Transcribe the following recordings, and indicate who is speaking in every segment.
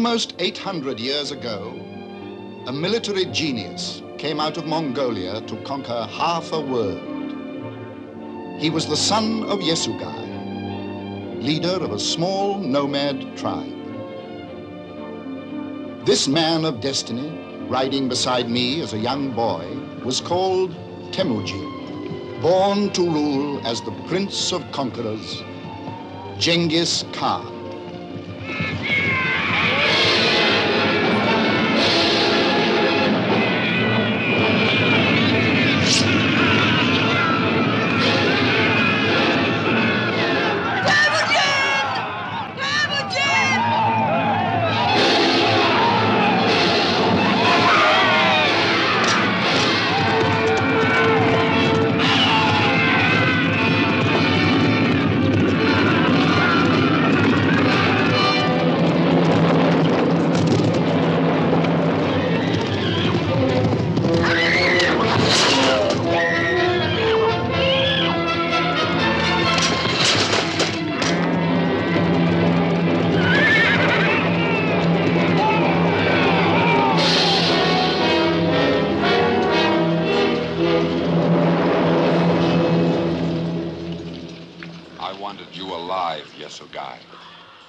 Speaker 1: Almost 800 years ago, a military genius came out of Mongolia to conquer half a world. He was the son of Yesugai, leader of a small nomad tribe. This man of destiny, riding beside me as a young boy, was called Temujin, born to rule as the prince of conquerors, Genghis Khan.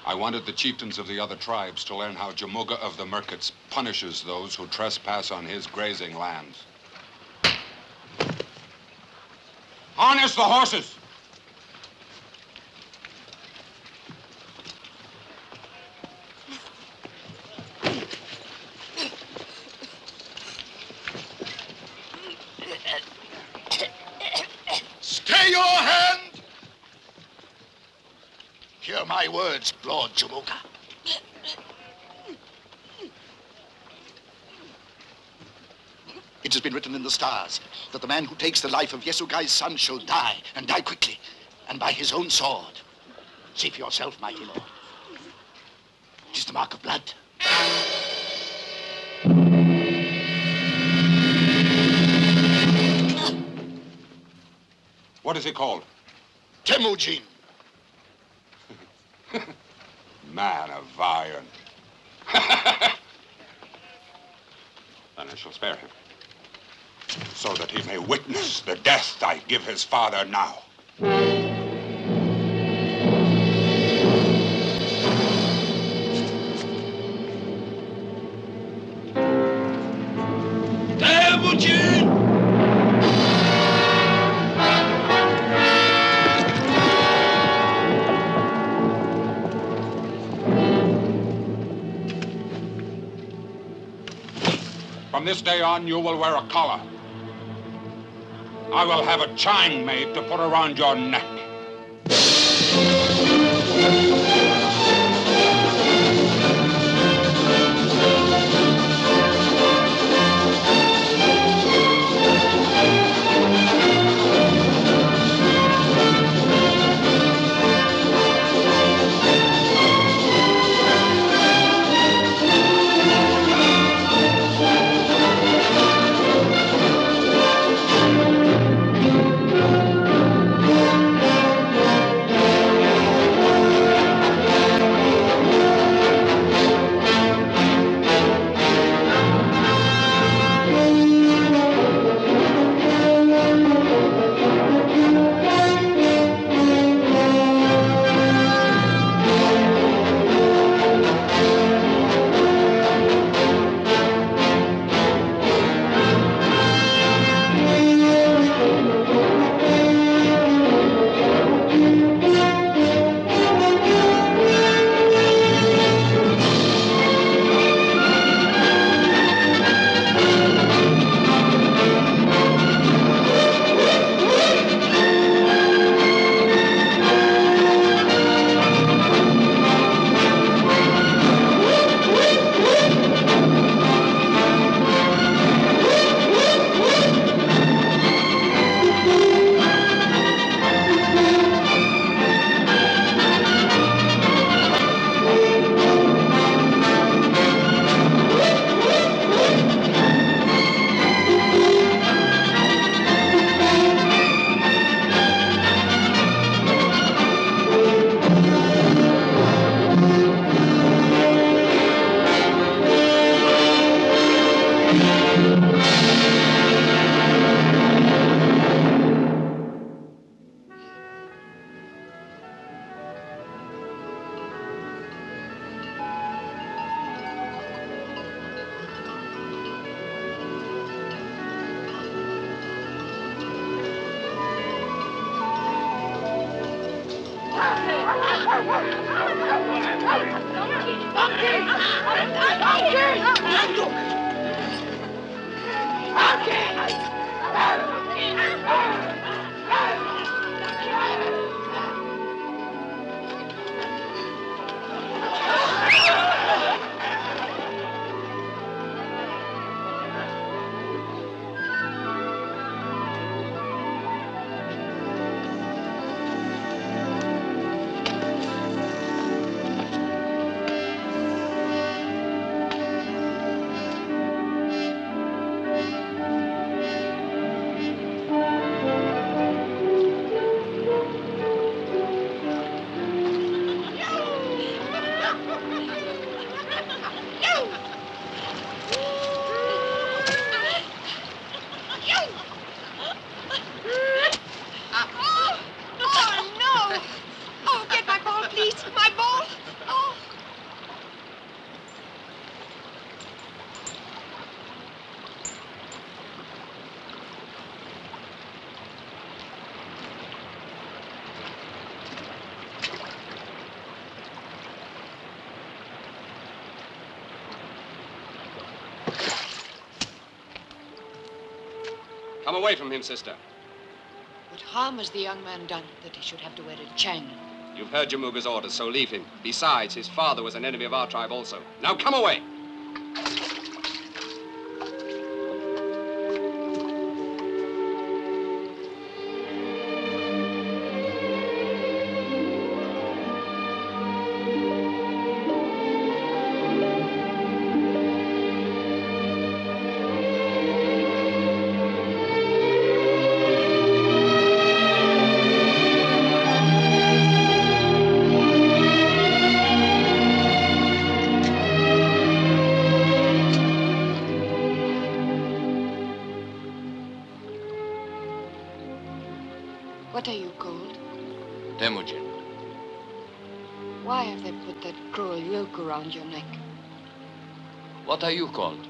Speaker 2: I wanted the chieftains of the other tribes to learn how Jamuga of the Merkits punishes those who trespass on his grazing lands. Harness the horses!
Speaker 1: Stay your hand! Hear my words, Lord Jamuga. It has been written in the stars that the man who takes the life of Yesugai's son shall die, and die quickly, and by his own sword. See for yourself, mighty lord. It is the mark of blood.
Speaker 2: What is he called?
Speaker 1: Temujin.
Speaker 2: Man of iron. Then I shall spare him, so that he may witness the death I give his father now.
Speaker 1: Temujin!
Speaker 2: From this day on, you will wear a collar. I will have a chain made to put around your neck.
Speaker 3: Come away from him, sister.
Speaker 4: What harm has the young man done that he should have to wear a chain?
Speaker 3: You've heard Jamuga's orders, so leave him. Besides, his father was an enemy of our tribe also. Now come away!
Speaker 4: What are you called?
Speaker 5: Temujin.
Speaker 4: Why have they put that cruel yoke around your neck?
Speaker 5: What are you called?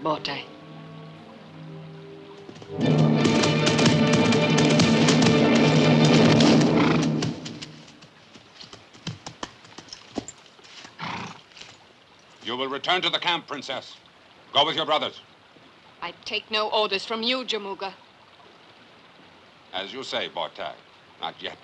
Speaker 4: Botai.
Speaker 2: You will return to the camp, Princess. Go with your brothers.
Speaker 4: I take no orders from you, Jamuga.
Speaker 2: As you say, Botai. Not yet.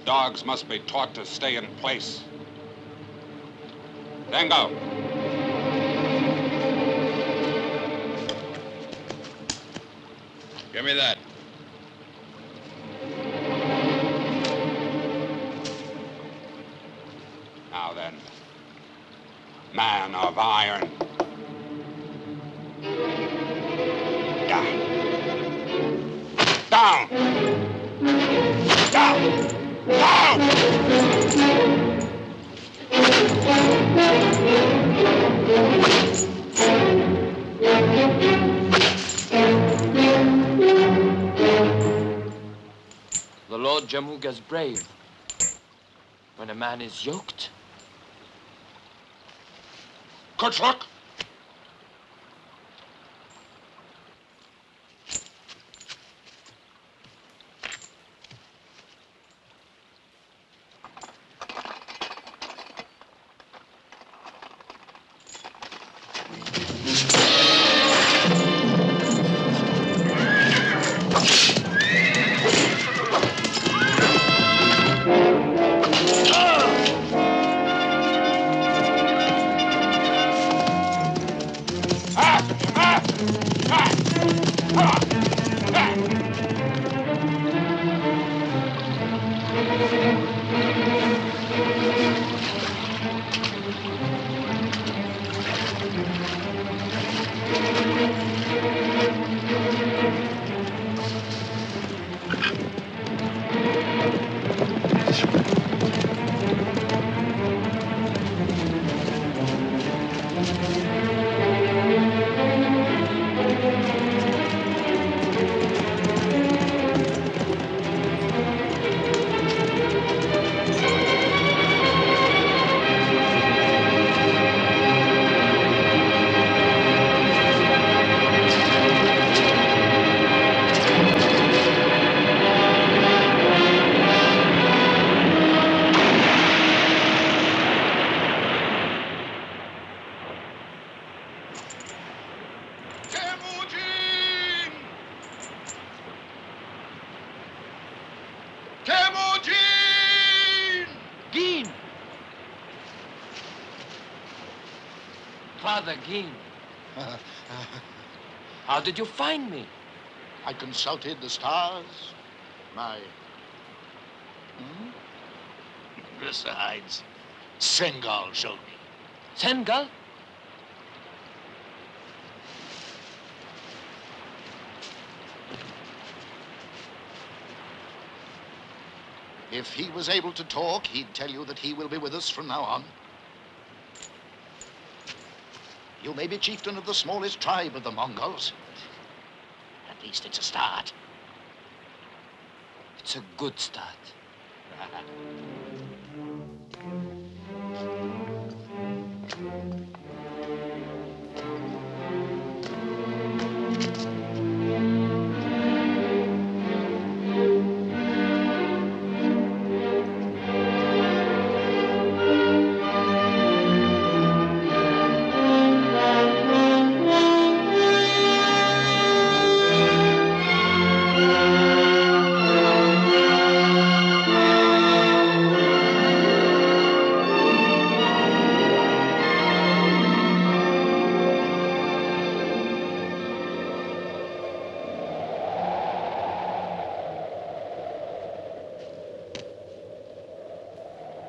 Speaker 2: Dogs must be taught to stay in place. Then go.
Speaker 5: Give me that.
Speaker 2: Now then, man of iron. Down. Down. Down. Down.
Speaker 5: The Lord Jamuga's brave. When a man is yoked.
Speaker 2: Good luck.
Speaker 5: Father Gin. How did you find me?
Speaker 1: I consulted the stars. My... Besides, Sengal showed me.
Speaker 5: Sengal?
Speaker 1: If he was able to talk, he'd tell you that he will be with us from now on. You may be chieftain of the smallest tribe of the Mongols. At least it's a start.
Speaker 5: It's a good start.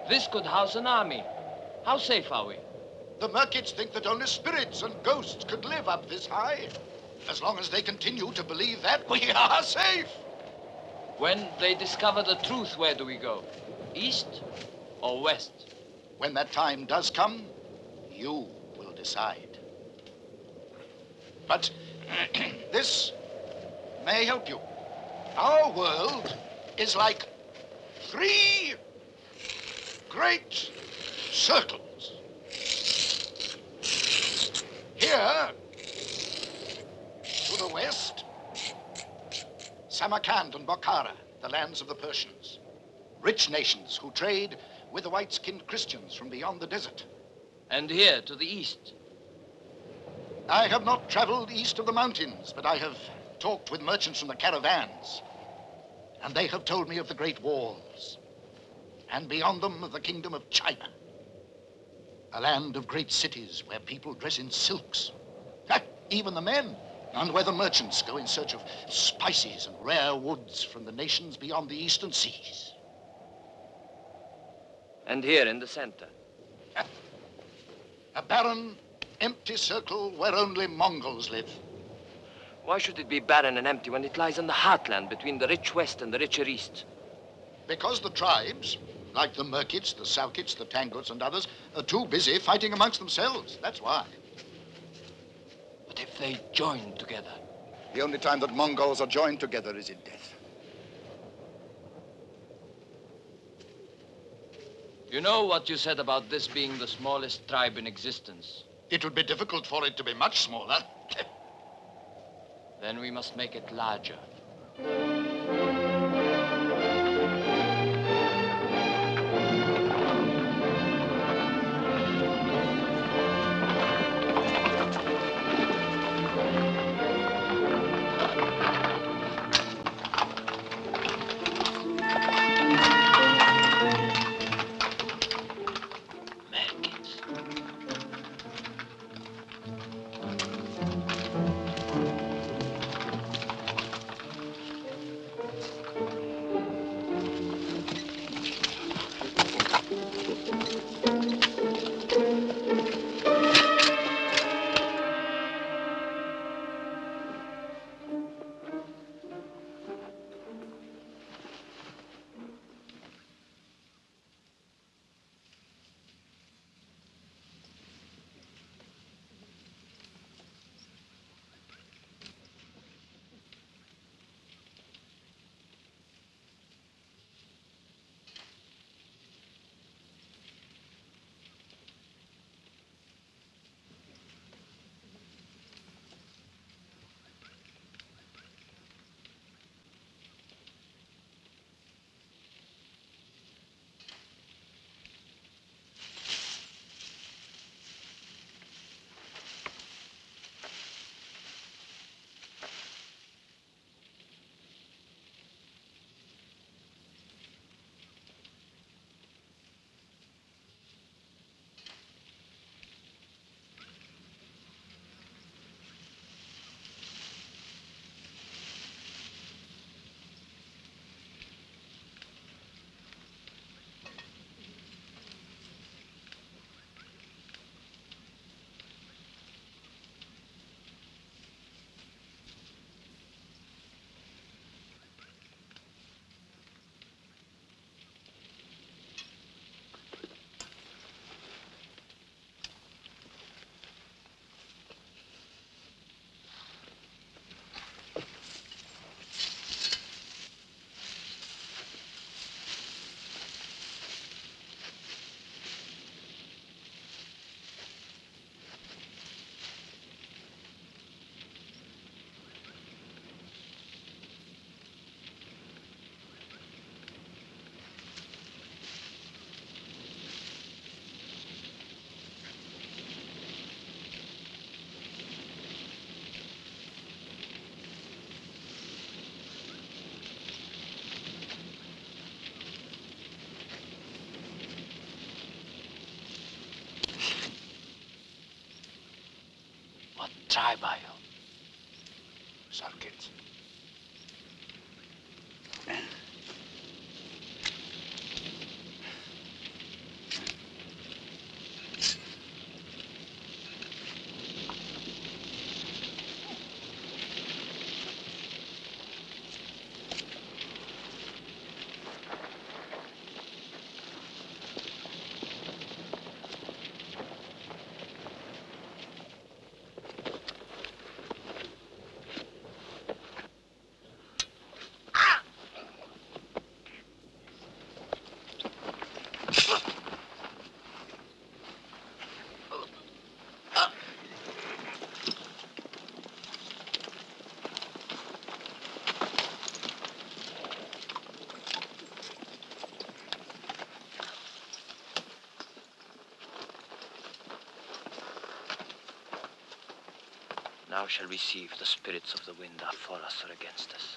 Speaker 5: This could house an army. How safe are we?
Speaker 1: The Merkits think that only spirits and ghosts could live up this high. As long as they continue to believe that, we are safe.
Speaker 5: When they discover the truth, where do we go? East or west?
Speaker 1: When that time does come, you will decide. But this may help you. Our world is like 3 great circles. Here, to the west, Samarkand and Bokhara, the lands of the Persians. Rich nations who trade with the white-skinned Christians from beyond the desert.
Speaker 5: And here, to the east?
Speaker 1: I have not traveled east of the mountains, but I have talked with merchants from the caravans. And they have told me of the Great Walls. And beyond them of the kingdom of China. A land of great cities where people dress in silks. Even the men. And where the merchants go in search of spices and rare woods from the nations beyond the eastern seas.
Speaker 5: And here in the center?
Speaker 1: A barren, empty circle where only Mongols live.
Speaker 5: Why should it be barren and empty when it lies in the heartland between the rich west and the richer east?
Speaker 1: Because the tribes, like the Merkits, the Salkits, the Tanguts, and others, are too busy fighting amongst themselves. That's why.
Speaker 5: But if they join together?
Speaker 1: The only time that Mongols are joined together is in death.
Speaker 5: You know what you said about this being the smallest tribe in existence?
Speaker 1: It would be difficult for it to be much smaller.
Speaker 5: Then we must make it larger.
Speaker 1: Tribe are you? Salkits.
Speaker 5: Now shall we see if the spirits of the wind are for us or against us.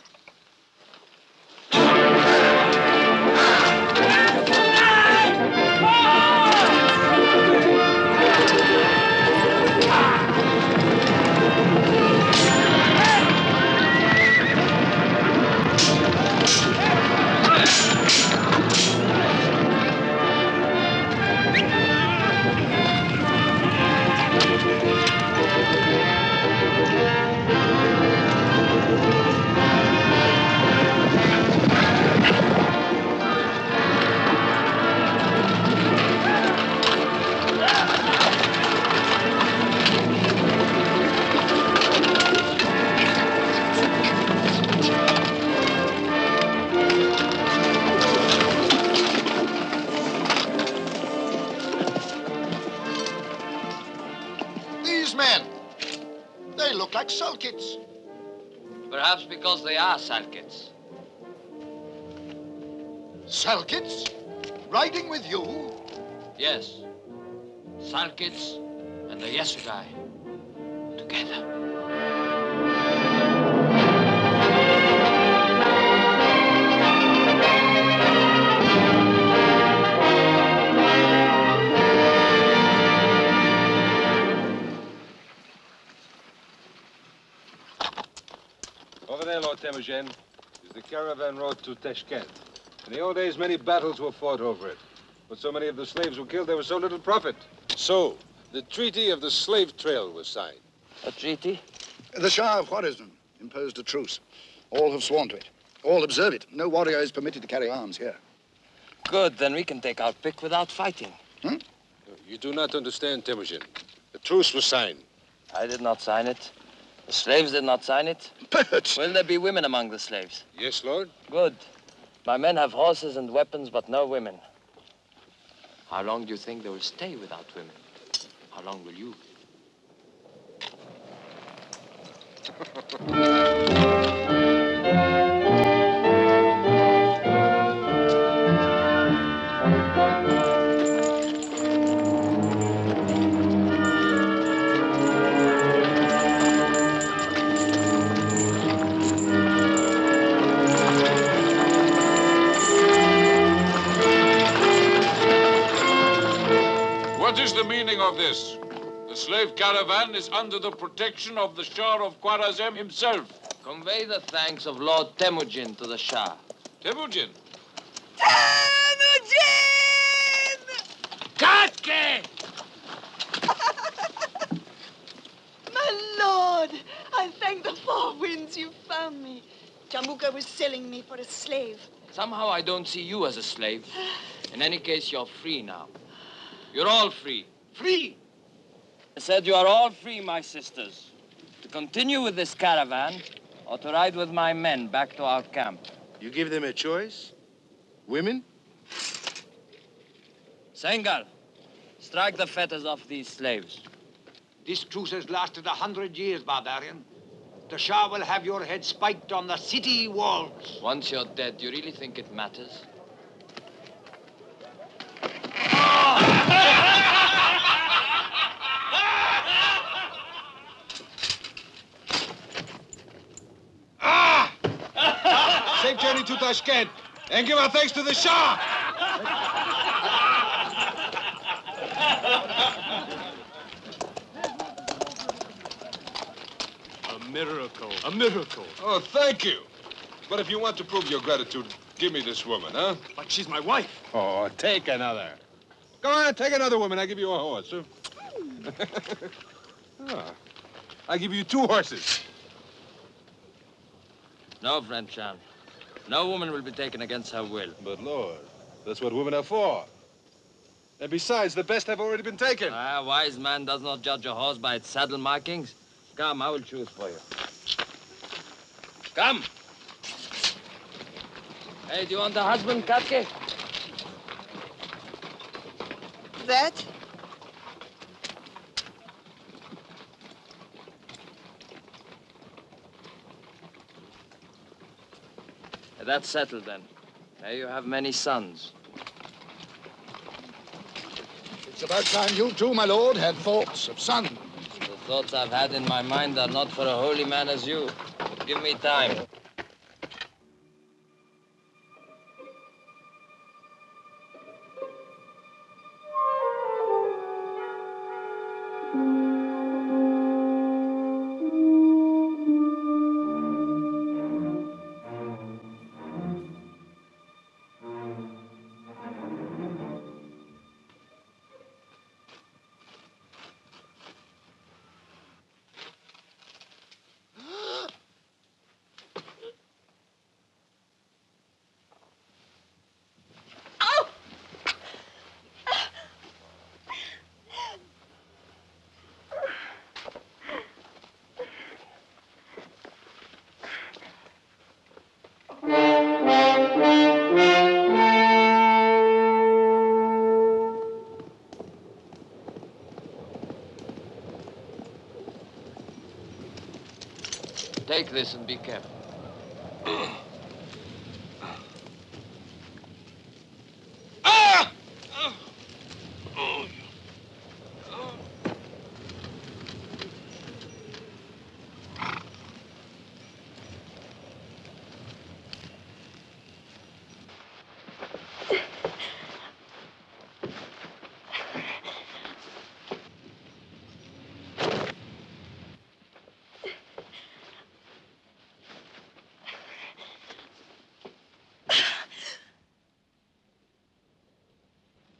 Speaker 1: These men, they look like sulkits.
Speaker 5: Perhaps because they are Salkits.
Speaker 1: Sulkits? Riding with you?
Speaker 5: Yes. Salkits and the Yesugai together.
Speaker 6: Over there, Lord Temujin, is the caravan road to Tashkent. In the old days, many battles were fought over it. But so many of the slaves were killed, there was so little profit. So, the Treaty of the Slave Trail was signed.
Speaker 5: A treaty?
Speaker 1: The Shah of Khwarazm imposed a truce. All have sworn to it. All observe it. No warrior is permitted to carry arms here.
Speaker 5: Good, then we can take our pick without fighting.
Speaker 6: You do not understand, Temujin. The truce was signed.
Speaker 5: I did not sign it. The slaves did not sign it.
Speaker 1: But
Speaker 5: Will there be women among the slaves?
Speaker 6: Yes, Lord?
Speaker 5: Good. My men have horses and weapons, but no women. How long do you think they will stay without women? How long will you?
Speaker 7: What is the meaning of this? The slave caravan is under the protection of the Shah of Khwarazm himself.
Speaker 5: Convey the thanks of Lord Temujin to the Shah.
Speaker 7: Temujin?
Speaker 8: Temujin!
Speaker 5: Katke!
Speaker 8: My lord, I thank the four winds you found me. Jamuka was selling me for a slave.
Speaker 5: Somehow I don't see you as a slave. In any case, you're free now. You're all free. Free! I said you are all free, my sisters, to continue with this caravan or to ride with my men back to our camp.
Speaker 6: You give them a choice? Women?
Speaker 5: Sengal, strike the fetters off these slaves.
Speaker 9: This truce has lasted 100 years, barbarian. The Shah will have your head spiked on the city walls.
Speaker 5: Once you're dead, do you really think it matters?
Speaker 6: Safe journey to Tashkent, and give our thanks to the Shah!
Speaker 10: A miracle. A miracle.
Speaker 6: Oh, thank you. But if you want to prove your gratitude, give me this woman, huh?
Speaker 10: But she's my wife.
Speaker 6: Oh, take another. Go on, take another woman. I'll give you a horse. I'll give you 2 horses.
Speaker 5: No, friend Chan. No woman will be taken against her will.
Speaker 6: But, Lord, that's what women are for. And besides, the best have already been taken.
Speaker 5: A wise man does not judge a horse by its saddle markings. Come, I will choose for you. Come. Hey, do you want a husband, Katke?
Speaker 8: That?
Speaker 5: That's settled, then. May you have many sons.
Speaker 1: it's about time you too, my lord, had thoughts of sons.
Speaker 5: The thoughts I've had in my mind are not for a holy man as you. But give me time. Take this and be careful.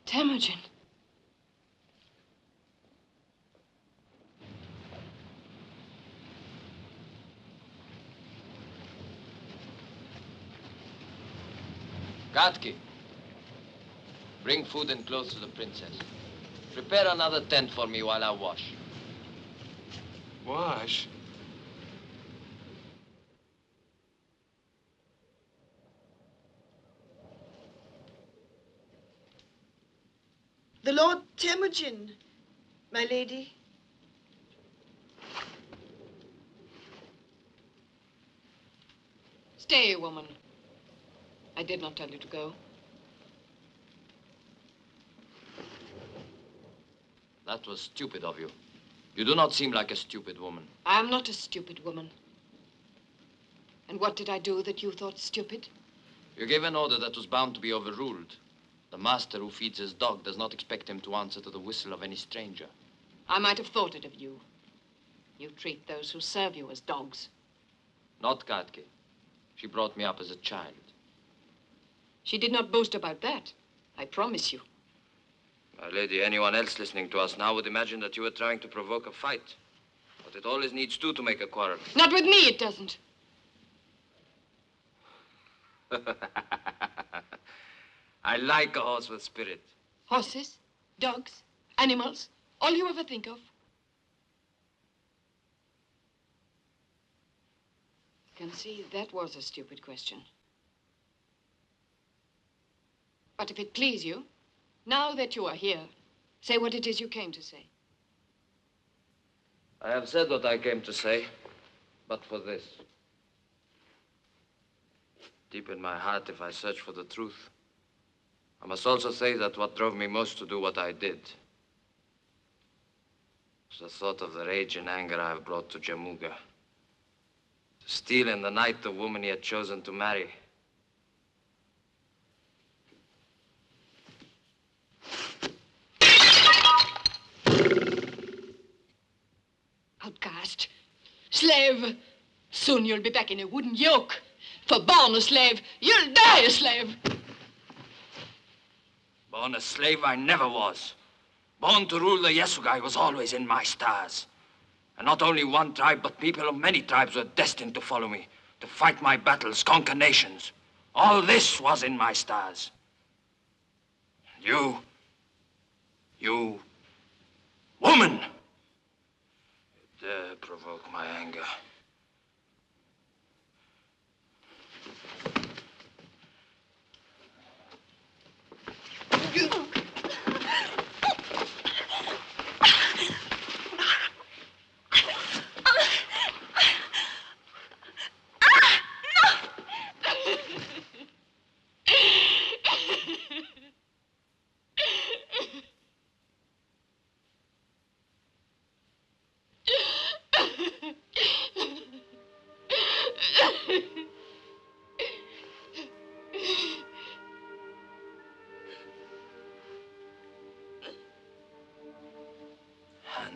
Speaker 4: Temujin.
Speaker 5: Gatki, bring food and clothes to the princess. Prepare another tent for me while I wash.
Speaker 10: Wash?
Speaker 8: The Lord Temujin, my lady.
Speaker 4: Stay, woman. I did not tell you to go.
Speaker 5: That was stupid of you. You do not seem like a stupid woman.
Speaker 4: I am not a stupid woman. And what did I do that you thought stupid?
Speaker 5: You gave an order that was bound to be overruled. The master who feeds his dog does not expect him to answer to the whistle of any stranger.
Speaker 4: I might have thought it of you. You treat those who serve you as dogs.
Speaker 5: Not Katke. She brought me up as a child.
Speaker 4: She did not boast about that, I promise you.
Speaker 5: My lady, anyone else listening to us now would imagine that you were trying to provoke a fight. But it always needs two to make a quarrel.
Speaker 4: Not with me, it doesn't.
Speaker 5: I like a horse with spirit.
Speaker 4: Horses, dogs, animals, all you ever think of. You can see that was a stupid question. But if it please you, now that you are here, say what it is you came to say.
Speaker 5: I have said what I came to say, but for this. Deep in my heart, if I search for the truth, I must also say that what drove me most to do what I did was the thought of the rage and anger I have brought to Jamuga. To steal in the night the woman he had chosen to marry.
Speaker 4: Outcast, slave, soon you'll be back in a wooden yoke. For born a slave, you'll die a slave.
Speaker 5: Born a slave, I never was. Born to rule the Yasugai was always in my stars. And not only one tribe, but people of many tribes were destined to follow me, to fight my battles, conquer nations. All this was in my stars. And you, woman, you dare provoke my anger.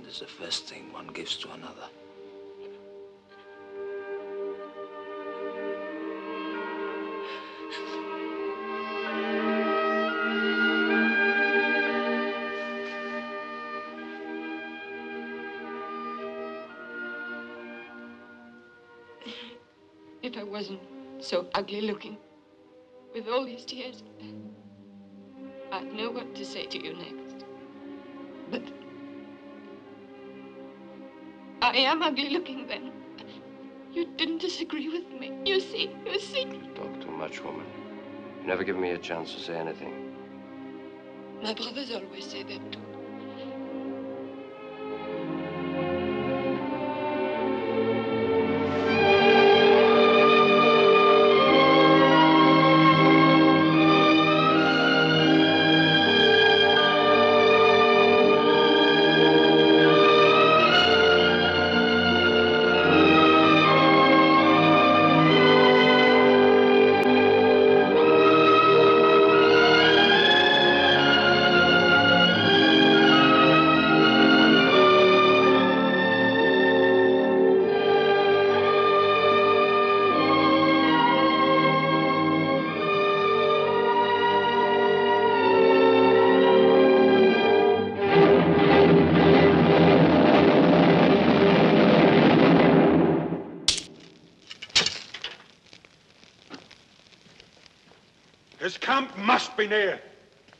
Speaker 5: friend is the first thing one gives to another.
Speaker 4: If I wasn't so ugly looking, with all these tears, I'd know what to say to you next. But I am ugly looking then. You didn't disagree with me. You see.
Speaker 3: You talk too much, woman. You never give me a chance to say anything.
Speaker 4: My brothers always say that too.
Speaker 2: His camp must be near.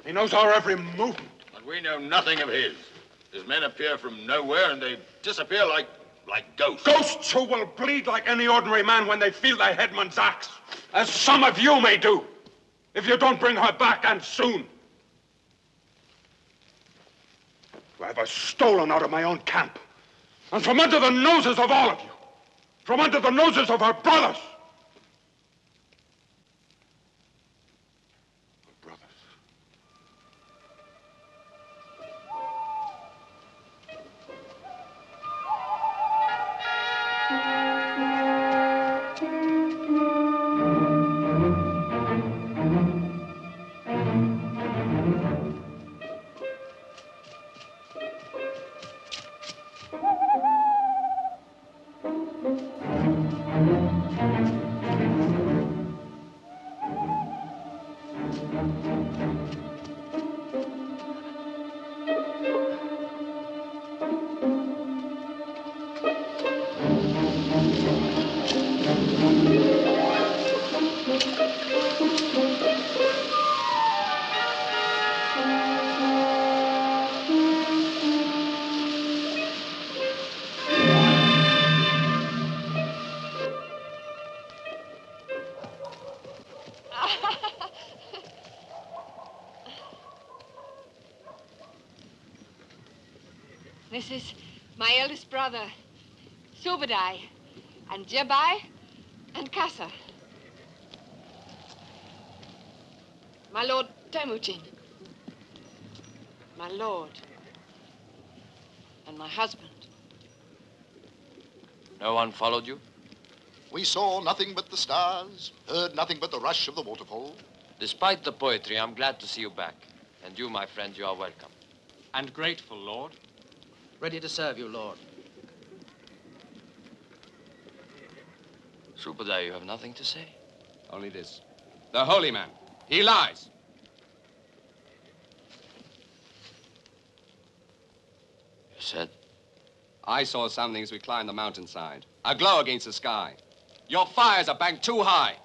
Speaker 2: He knows our every movement.
Speaker 7: But we know nothing of his. His men appear from nowhere and they disappear like ghosts.
Speaker 2: Ghosts who will bleed like any ordinary man when they feel the headman's axe, as some of you may do, if you don't bring her back, and soon. To have her stolen out of my own camp, and from under the noses of all of you, from under the noses of her brothers.
Speaker 4: This is my eldest brother, Subadai, and Jabai, and Kasa. My lord Temujin, my lord, and my husband.
Speaker 5: No one followed you?
Speaker 1: We saw nothing but the stars, heard nothing but the rush of the waterfall.
Speaker 5: Despite the poetry, I'm glad to see you back. And you, my friend, you are welcome.
Speaker 10: And grateful, Lord.
Speaker 11: Ready to serve you, Lord.
Speaker 5: Subadai, you have nothing to say?
Speaker 3: Only this. The holy man. He lies.
Speaker 5: You said?
Speaker 3: I saw something as we climbed the mountainside. A glow against the sky. Your fires are banked too high.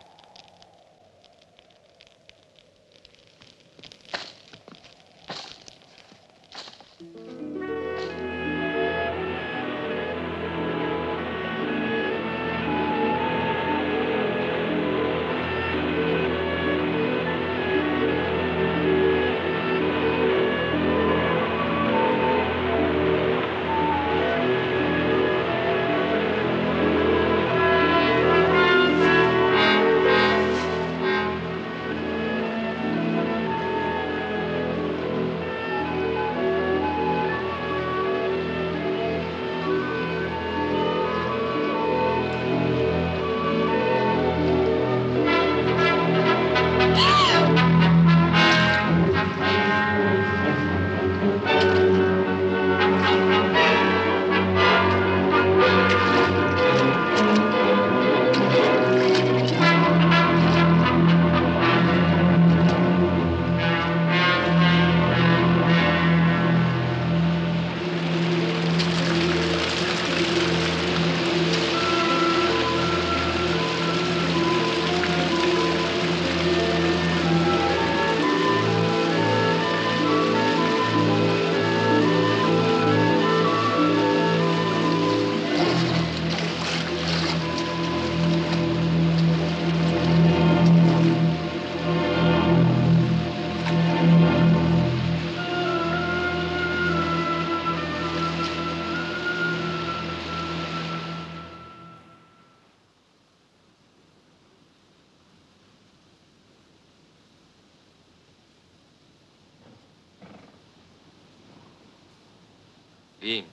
Speaker 5: Lean.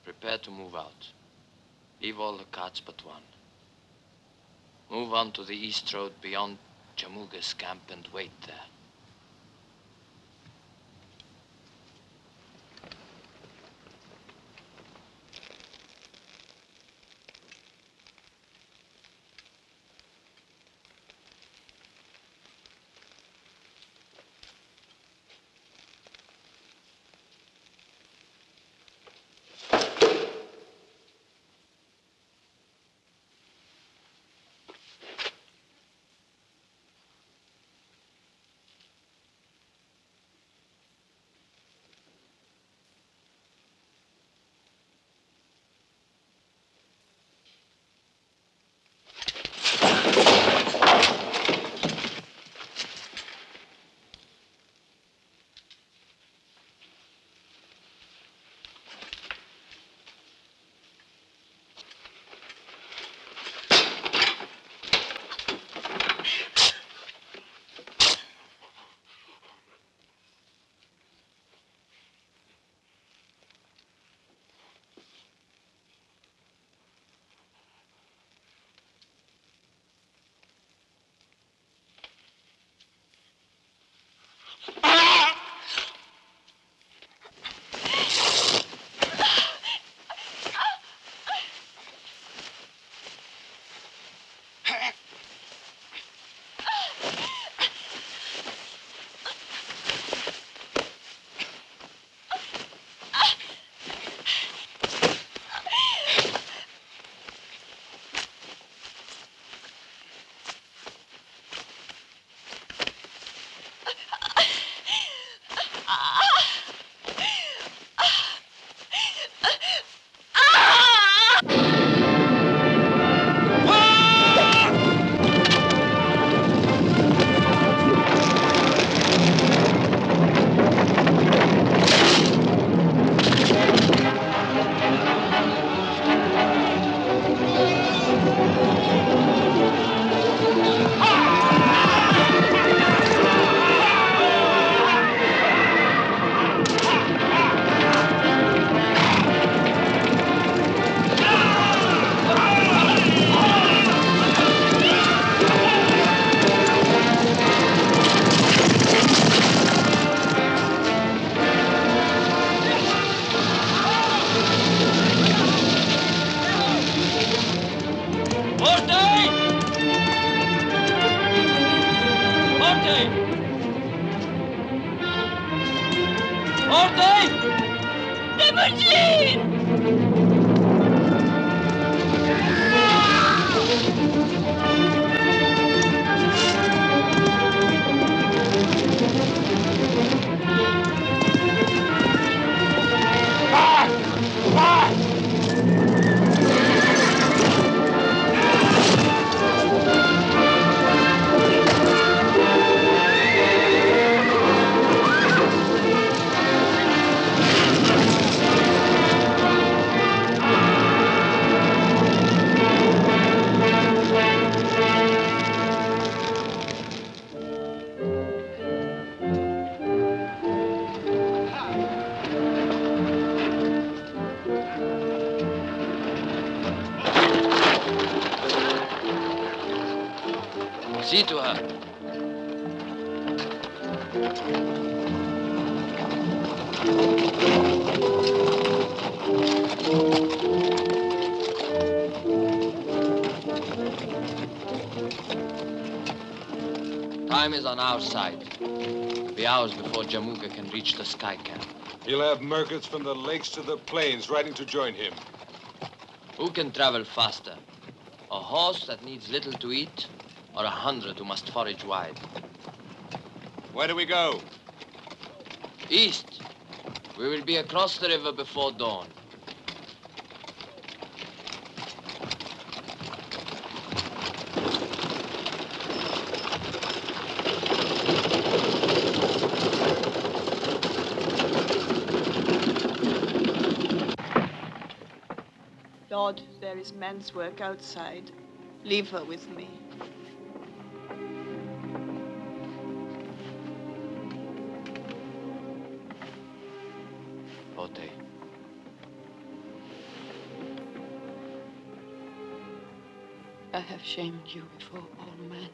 Speaker 5: Prepare to move out. Leave all the carts but one. Move on to the east road beyond Jamuga's camp and wait there. See to her. Time is on our side. It'll be hours before Jamuga can reach the sky camp.
Speaker 6: He'll have merchants from the lakes to the plains riding to join him.
Speaker 5: Who can travel faster? A horse that needs little to eat, or 100 who must forage wide?
Speaker 3: Where do we go?
Speaker 5: East. We will be across the river before dawn.
Speaker 8: Lord, there is man's work outside. Leave her with me.
Speaker 5: forte.
Speaker 4: I have shamed you before all men.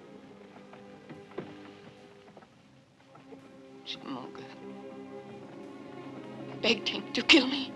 Speaker 4: Genghis. I begged him to kill me.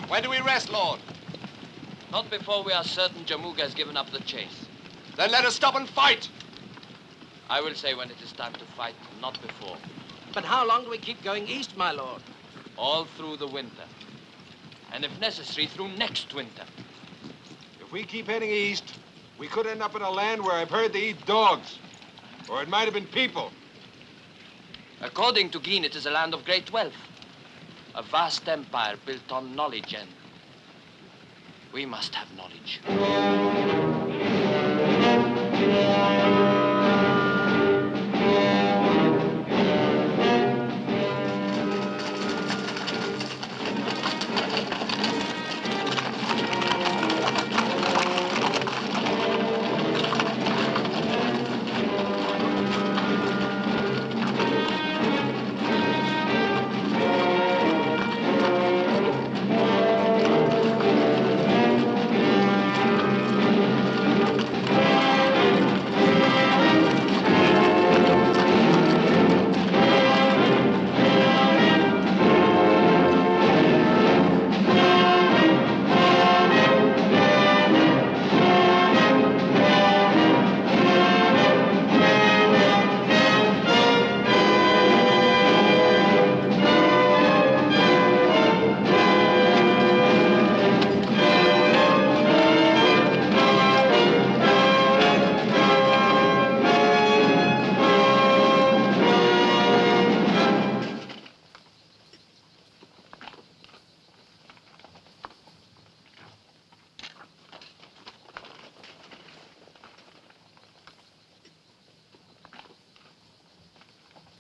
Speaker 3: Where do we rest, Lord?
Speaker 5: Not before we are certain Jamuk has given up the chase.
Speaker 3: Then let us stop and fight.
Speaker 5: I will say when it is time to fight, not before.
Speaker 11: But how long do we keep going east, my lord?
Speaker 5: All through the winter. And if necessary, through next winter.
Speaker 6: If we keep heading east, we could end up in a land where I've heard they eat dogs. Or it might have been people.
Speaker 5: According to Geen, it is a land of great wealth. A vast empire built on knowledge, and we must have knowledge.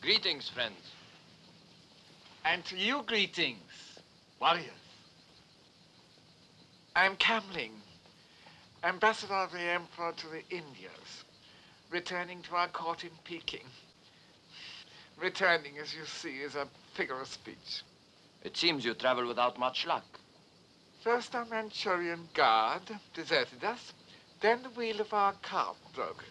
Speaker 5: Greetings, friends.
Speaker 12: And to you greetings, warriors. I'm Camling, ambassador of the Emperor to the Indias, returning to our court in Peking. Returning, as you see, is a figure of speech.
Speaker 5: It seems you travel without much luck.
Speaker 12: First our Manchurian guard deserted us, then the wheel of our cart broke.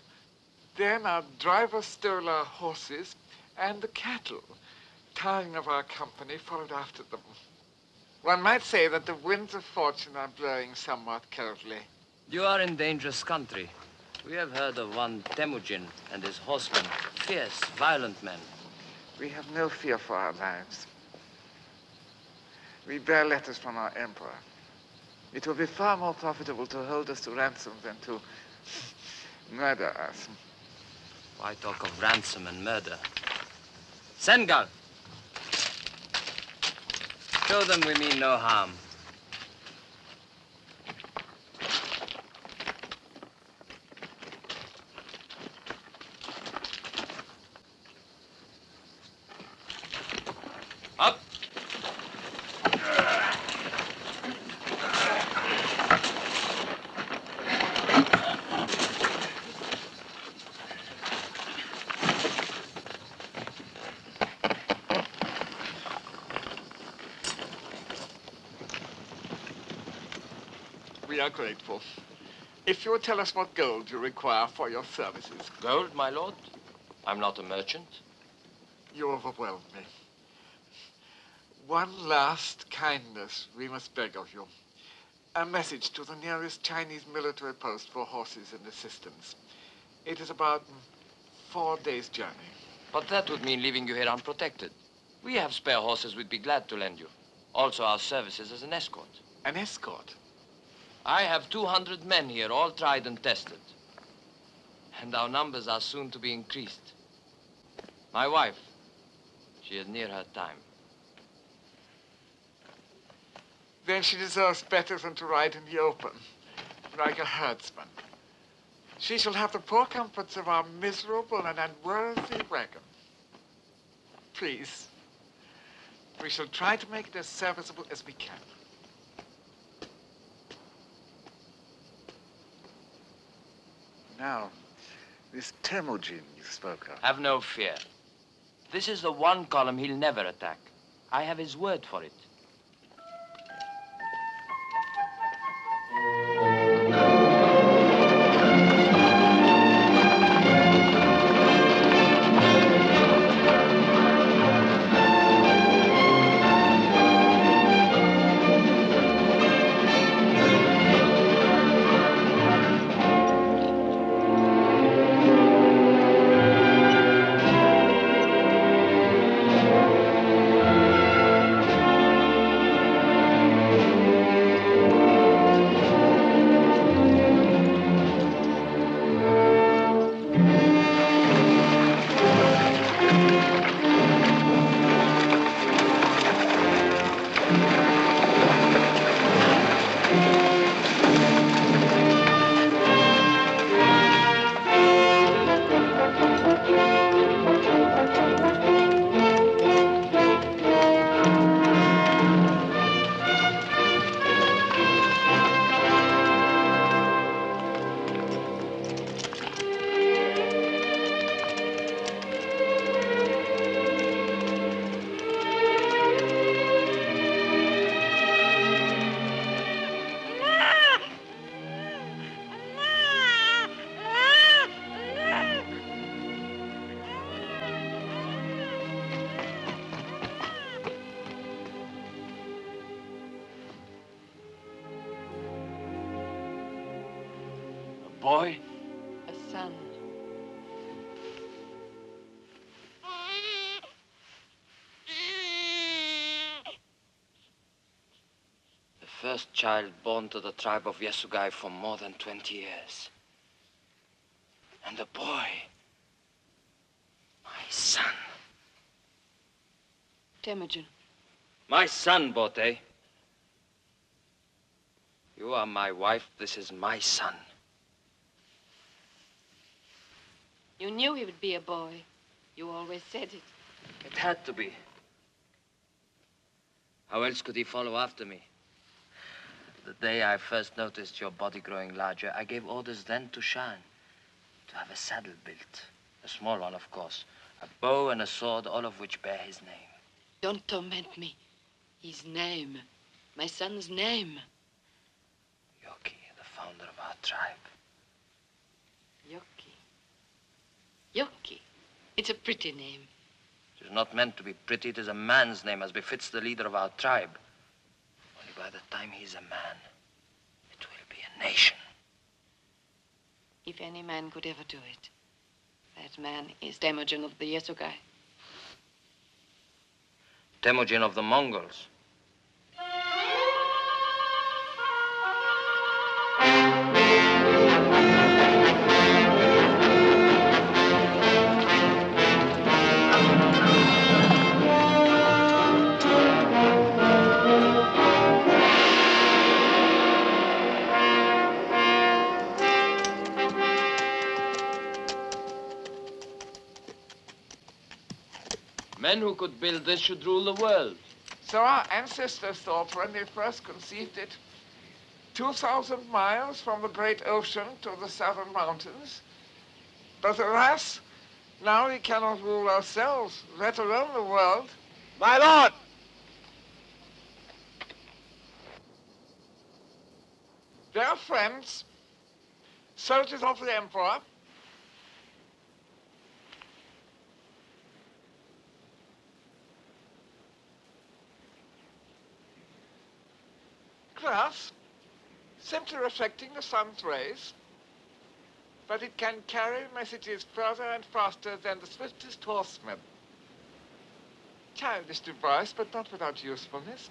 Speaker 12: Then our driver stole our horses, and the cattle, tiring of our company, followed after them. One might say that the winds of fortune are blowing somewhat currently.
Speaker 5: You are in dangerous country. We have heard of one Temujin and his horsemen, fierce, violent men.
Speaker 12: We have no fear for our lives. We bear letters from our emperor. It will be far more profitable to hold us to ransom than to murder us.
Speaker 5: Why talk of ransom and murder? Sengal! Show them we mean no harm. Up!
Speaker 12: We are grateful. If you would tell us what gold you require for your services.
Speaker 5: Gold, my lord? I'm not a merchant.
Speaker 12: You overwhelm me. One last kindness we must beg of you. A message to the nearest Chinese military post for horses and assistance. It is about 4 days' journey.
Speaker 5: But that would mean leaving you here unprotected. We have spare horses we'd be glad to lend you. Also our services as an escort.
Speaker 12: An escort?
Speaker 5: I have 200 men here, all tried and tested. And our numbers are soon to be increased. My wife, she is near her time.
Speaker 12: Then she deserves better than to ride in the open, like a herdsman. She shall have the poor comforts of our miserable and unworthy wagon. Please, we shall try to make it as serviceable as we can. Now, this Temujin you spoke of.
Speaker 5: Have no fear. This is the one column he'll never attack. I have his word for it. Boy?
Speaker 4: A son.
Speaker 5: The first child born to the tribe of Yasugai for more than 20 years. And the boy, my son.
Speaker 4: Temujin.
Speaker 5: My son, Bote. You are my wife, this is my son.
Speaker 4: You knew he would be a boy. You always said it.
Speaker 5: It had to be. How else could he follow after me? The day I first noticed your body growing larger, I gave orders then to Shan to have a saddle built. A small one, of course. A bow and a sword, all of which bear his name.
Speaker 4: Don't torment me. His name. My son's name.
Speaker 5: Yoki, the founder of our tribe.
Speaker 4: Yoki. Yoki. It's a pretty name.
Speaker 5: It is not meant to be pretty. It is a man's name, as befits the leader of our tribe. Only by the time he's a man, it will be a nation.
Speaker 4: If any man could ever do it, that man is Temujin of the Yasugai.
Speaker 5: Temujin of the Mongols. Men who could build this should rule the world.
Speaker 12: So our ancestors thought when they first conceived it, 2,000 miles from the great ocean to the southern mountains. But alas, now we cannot rule ourselves, let alone the world.
Speaker 9: My lord!
Speaker 12: They are friends, soldiers of the emperor. Glass, simply reflecting the sun's rays, but it can carry messages further and faster than the swiftest horseman. Childish device, but not without usefulness.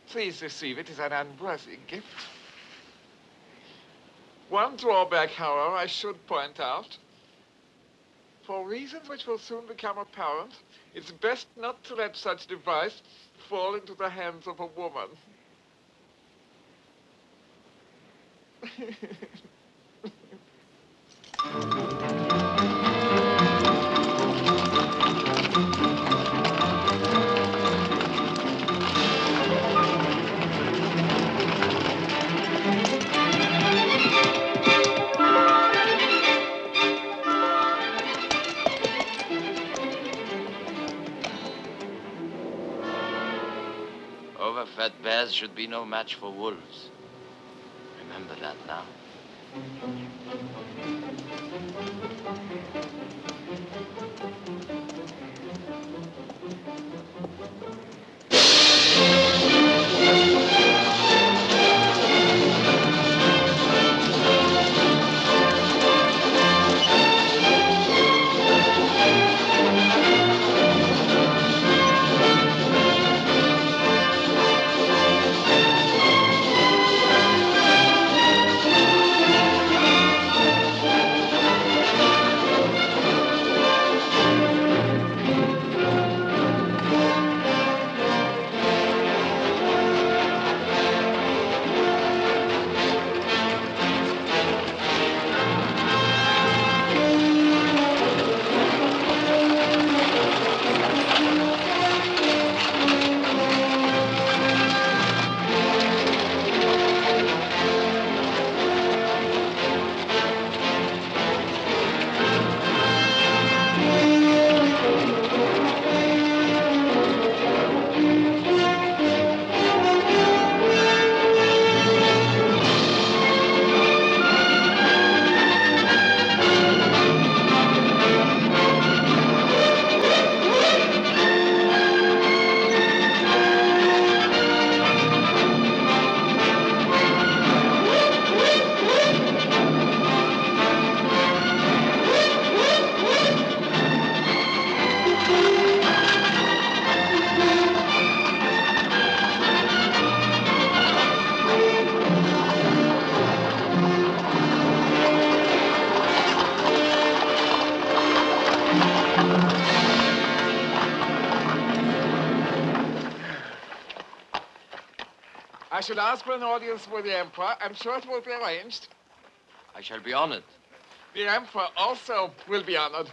Speaker 12: Please receive it as an unworthy gift. One drawback, however, I should point out. For reasons which will soon become apparent, it's best not to let such device fall into the hands of a woman.
Speaker 5: Overfed bears should be no match for wolves. Remember that now.
Speaker 12: I should ask for an audience with the Emperor. I'm sure it will be arranged.
Speaker 5: I shall be honored.
Speaker 12: The Emperor also will be honored.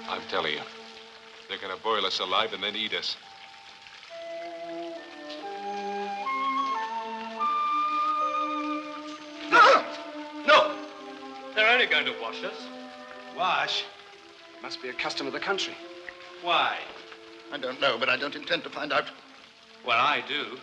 Speaker 6: I'm telling you, they're gonna boil us alive and then eat us.
Speaker 3: No! They're only going to wash us.
Speaker 13: Wash? It must be a custom of the country.
Speaker 3: Why?
Speaker 1: I don't know, but I don't intend to find out.
Speaker 3: Well, I do.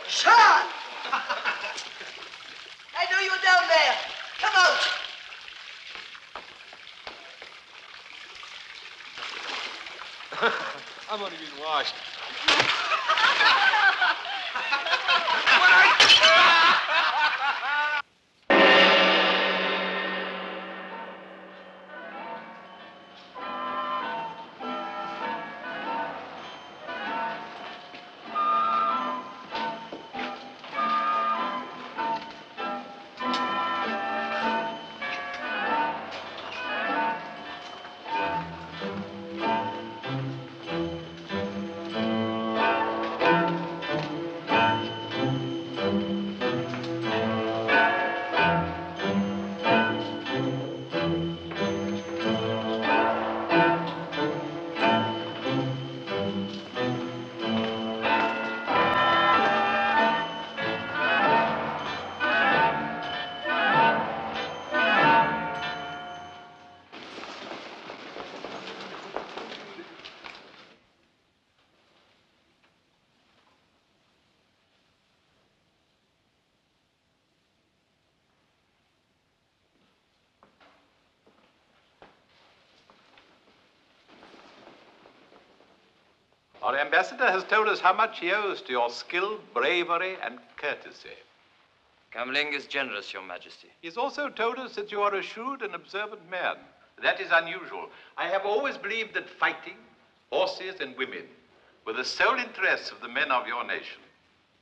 Speaker 8: Sean! I know you're down there. Come out.
Speaker 6: I'm only being washed.
Speaker 14: Our ambassador has told us how much he owes to your skill, bravery, and courtesy.
Speaker 5: Kamling is generous, Your Majesty.
Speaker 14: He's also told us that you are a shrewd and observant man. That is unusual. I have always believed that fighting, horses, and women were the sole interests of the men of your nation.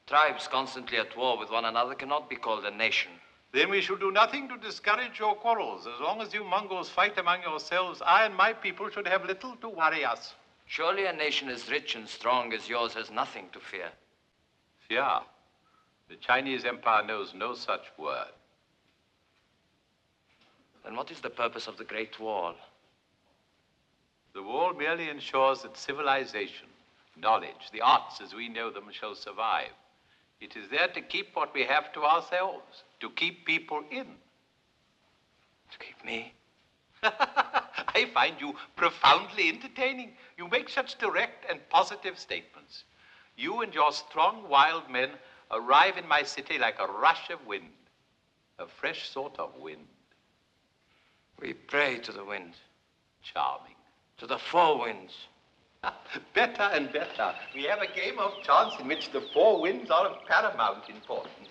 Speaker 5: Tribes constantly at war with one another cannot be called a nation.
Speaker 14: Then we shall do nothing to discourage your quarrels. As long as you Mongols fight among yourselves, I and my people should have little to worry us.
Speaker 5: Surely a nation as rich and strong as yours has nothing to fear.
Speaker 14: Fear? The Chinese Empire knows no such word.
Speaker 5: Then what is the purpose of the Great Wall?
Speaker 14: The wall merely ensures that civilization, knowledge, the arts as we know them shall survive. It is there to keep what we have to ourselves, to keep people in.
Speaker 5: To keep me?
Speaker 14: I find you profoundly entertaining. You make such direct and positive statements. You and your strong, wild men arrive in my city like a rush of wind, a fresh sort of wind.
Speaker 5: We pray to the wind.
Speaker 14: Charming.
Speaker 5: To the four winds.
Speaker 14: Better and better. We have a game of chance in which the four winds are of paramount importance.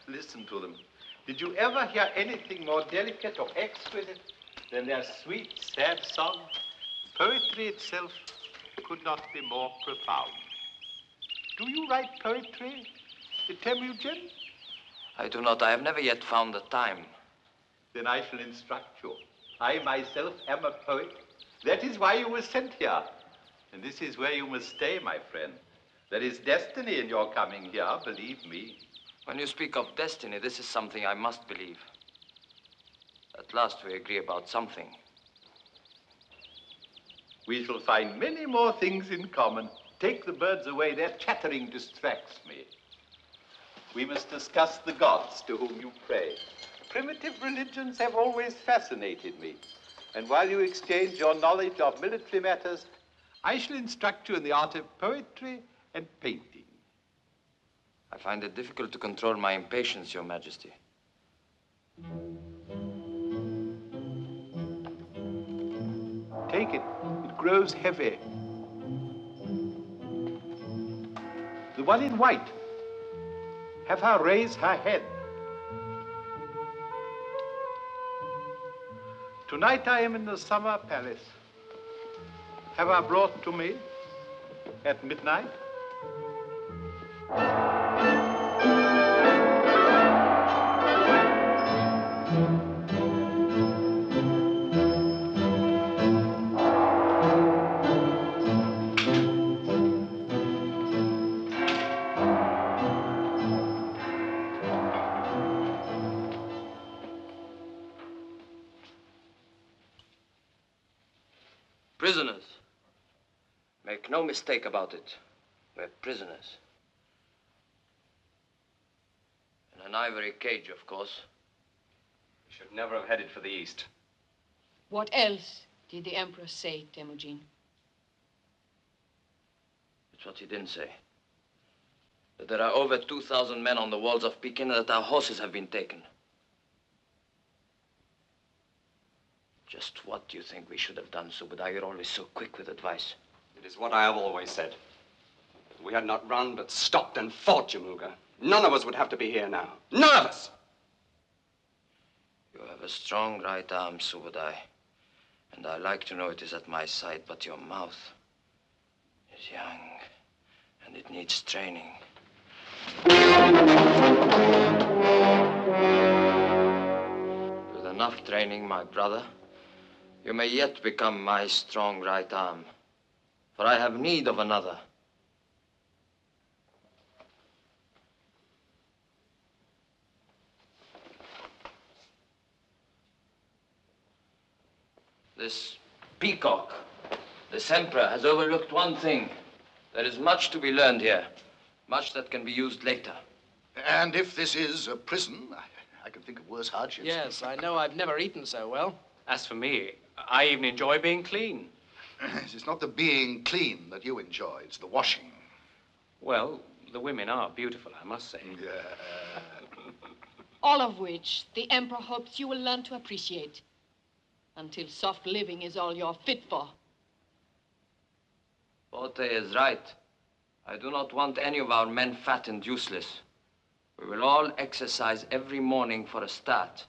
Speaker 14: Listen to them. Did you ever hear anything more delicate or exquisite than their sweet, sad song? Poetry itself could not be more profound. Do you write poetry, Temujin?
Speaker 5: I do not. I have never yet found the time.
Speaker 14: Then I shall instruct you. I myself am a poet. That is why you were sent here. And this is where you must stay, my friend. There is destiny in your coming here, believe me.
Speaker 5: When you speak of destiny, this is something I must believe. At last we agree about something.
Speaker 14: We shall find many more things in common. Take the birds away. Their chattering distracts me. We must discuss the gods to whom you pray. Primitive religions have always fascinated me. And while you exchange your knowledge of military matters, I shall instruct you in the art of poetry and painting.
Speaker 5: I find it difficult to control my impatience, Your Majesty.
Speaker 14: Take it. It grows heavy. The one in white. Have her raise her head. Tonight I am in the summer palace. Have her brought to me at midnight.
Speaker 5: Prisoners. Make no mistake about it. We're prisoners. In an ivory cage, of course.
Speaker 13: We should never have headed for the east.
Speaker 4: What else did the Emperor say, Temujin?
Speaker 5: It's what he didn't say. That there are over 2,000 men on the walls of Peking and that our horses have been taken. Just what do you think we should have done, Subadai? You're always so quick with advice.
Speaker 13: It is what I have always said. If we had not run, but stopped and fought, Jamuga, none of us would have to be here now. None of us!
Speaker 5: You have a strong right arm, Subadai. And I like to know it is at my side, but your mouth is young, and it needs training. With enough training, my brother, you may yet become my strong right arm, for I have need of another. This peacock, this emperor, has overlooked one thing. There is much to be learned here, much that can be used later.
Speaker 1: And if this is a prison, I can think of worse hardships.
Speaker 11: Yes, I know I've never eaten so well.
Speaker 10: As for me, I even enjoy being clean.
Speaker 1: It's not the being clean that you enjoy, it's the washing.
Speaker 10: Well, the women are beautiful, I must say.
Speaker 1: Yeah.
Speaker 4: All of which the Emperor hopes you will learn to appreciate. Until soft living is all you're fit for.
Speaker 5: Forte is right. I do not want any of our men fat and useless. We will all exercise every morning for a start.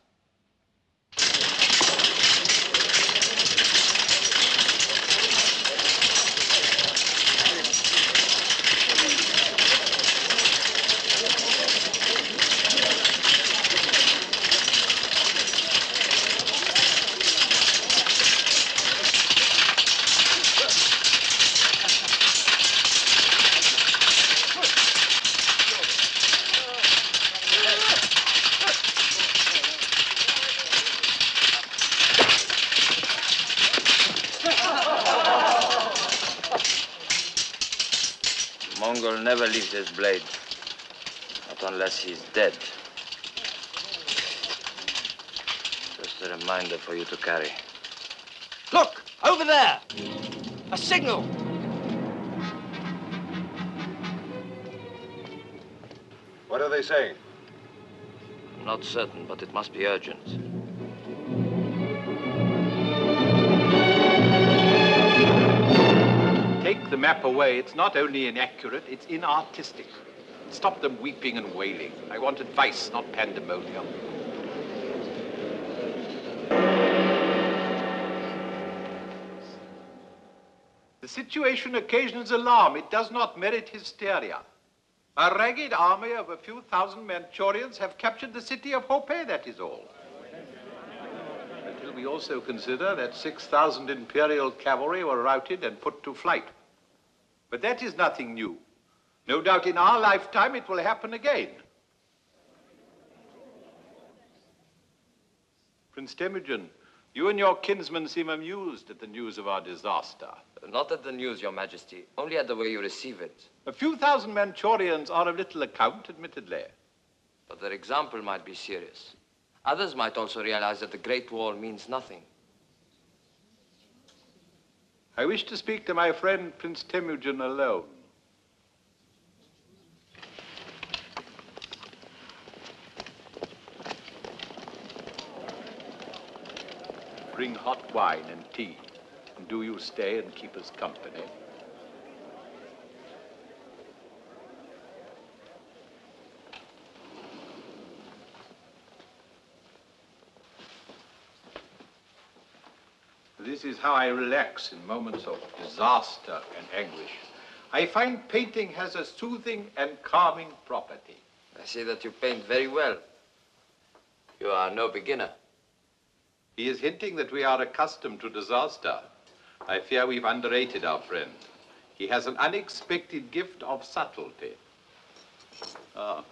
Speaker 5: Mongol never leaves his blade. Not unless he's dead. Just a reminder for you to carry.
Speaker 11: Look! Over there! A signal!
Speaker 6: What are they saying?
Speaker 5: I'm not certain, but it must be urgent.
Speaker 14: Take the map away. It's not only inaccurate, it's inartistic. Stop them weeping and wailing. I want advice, not pandemonium. The situation occasions alarm. It does not merit hysteria. A ragged army of a few thousand Manchurians have captured the city of Hope, that is all. Until we also consider that 6,000 Imperial cavalry were routed and put to flight. But that is nothing new. No doubt in our lifetime it will happen again. Prince Temujin, you and your kinsman seem amused at the news of our disaster.
Speaker 5: Not at the news, Your Majesty, only at the way you receive it.
Speaker 14: A few thousand Manchurians are of little account, admittedly.
Speaker 5: But their example might be serious. Others might also realize that the Great War means nothing.
Speaker 14: I wish to speak to my friend Prince Temujin alone. Bring hot wine and tea. And do you stay and keep us company? This is how I relax in moments of disaster and anguish. I find painting has a soothing and calming property.
Speaker 5: I see that you paint very well. You are no beginner.
Speaker 14: He is hinting that we are accustomed to disaster. I fear we've underrated our friend. He has an unexpected gift of subtlety. The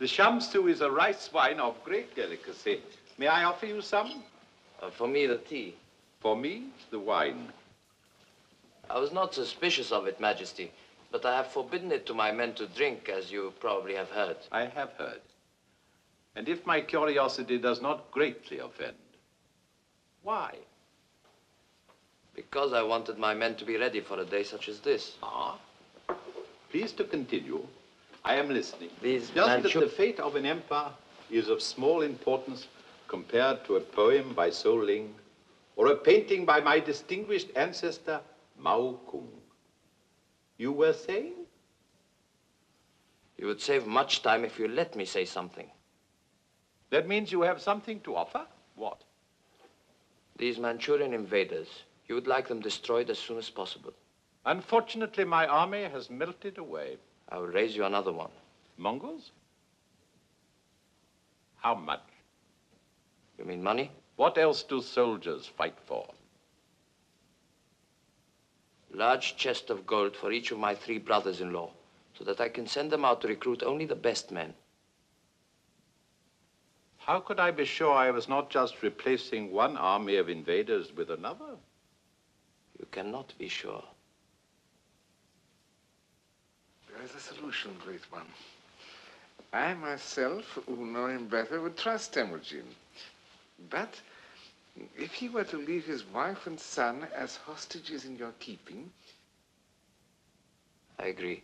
Speaker 14: shamsu is a rice wine of great delicacy. May I offer you some?
Speaker 5: For me, the tea.
Speaker 14: For me, the wine.
Speaker 5: I was not suspicious of it, Majesty, but I have forbidden it to my men to drink, as you probably have heard.
Speaker 14: I have heard. And if my curiosity does not greatly offend, why?
Speaker 5: Because I wanted my men to be ready for a day such as this.
Speaker 14: Please to continue. I am listening.
Speaker 5: These
Speaker 14: Just that the fate of an empire is of small importance compared to a poem by So Ling or a painting by my distinguished ancestor, Mao Kung. You were saying?
Speaker 5: You would save much time if you let me say something.
Speaker 14: That means you have something to offer? What?
Speaker 5: These Manchurian invaders, you would like them destroyed as soon as possible.
Speaker 14: Unfortunately, my army has melted away.
Speaker 5: I will raise you another one.
Speaker 14: Mongols? How much?
Speaker 5: You mean money?
Speaker 14: What else do soldiers fight for?
Speaker 5: Large chest of gold for each of my 3 brothers-in-law, so that I can send them out to recruit only the best men.
Speaker 14: How could I be sure I was not just replacing one army of invaders with another?
Speaker 5: You cannot be sure.
Speaker 12: There is a solution, Great One. I myself, who know him better, would trust Temujin. But if he were to leave his wife and son as hostages in your keeping...
Speaker 5: I agree.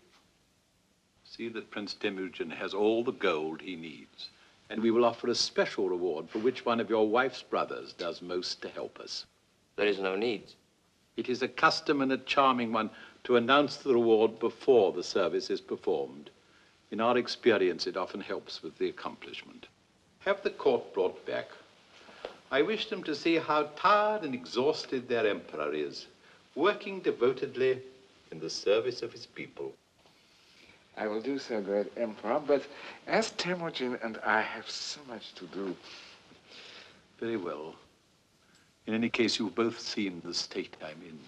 Speaker 14: See that Prince Temujin has all the gold he needs. And we will offer a special reward for which one of your wife's brothers does most to help us.
Speaker 5: There is no need.
Speaker 14: It is a custom and a charming one, to announce the reward before the service is performed. In our experience, it often helps with the accomplishment. Have the court brought back. I wish them to see how tired and exhausted their emperor is, working devotedly in the service of his people.
Speaker 12: I will do so, great Emperor, but as Temujin and I have so much to do.
Speaker 14: Very well. In any case, you've both seen the state I'm in.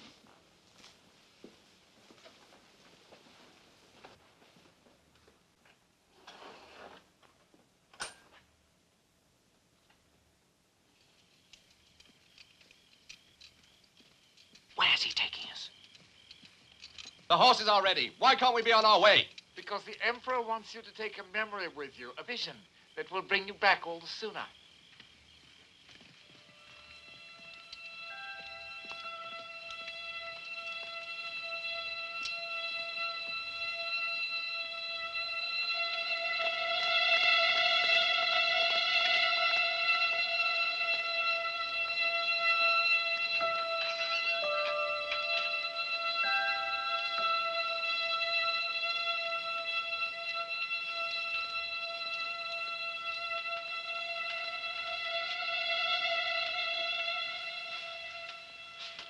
Speaker 11: Where's he taking us?
Speaker 3: The horses are ready. Why can't we be on our way?
Speaker 12: Because the Emperor wants you to take a memory with you, a vision that will bring you back all the sooner.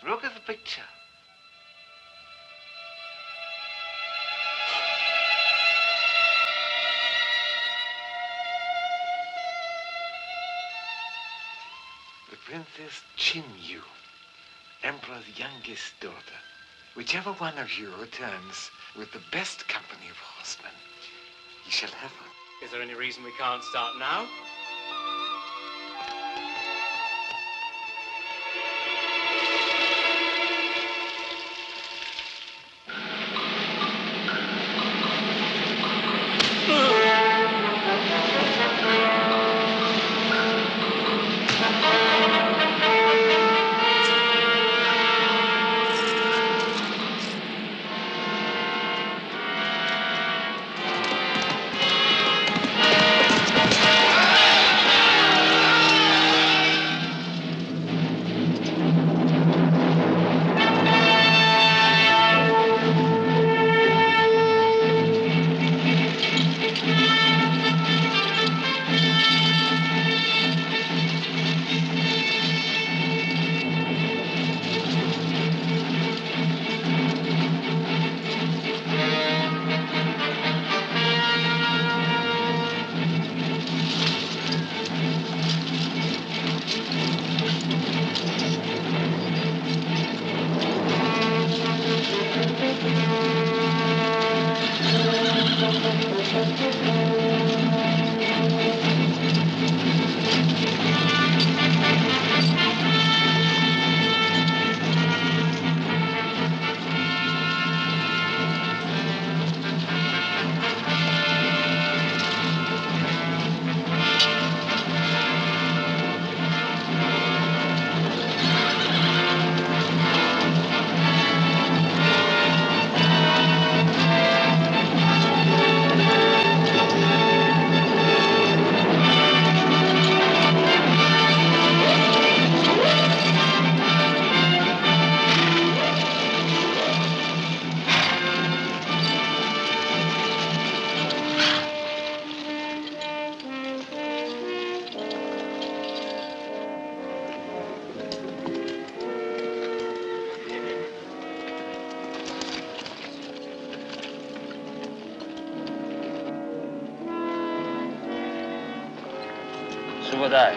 Speaker 12: Look at the picture. The Princess Chinyu, Emperor's youngest daughter. Whichever one of you returns with the best company of horsemen, he shall have her.
Speaker 10: Is there any reason we can't start now?
Speaker 5: So would I.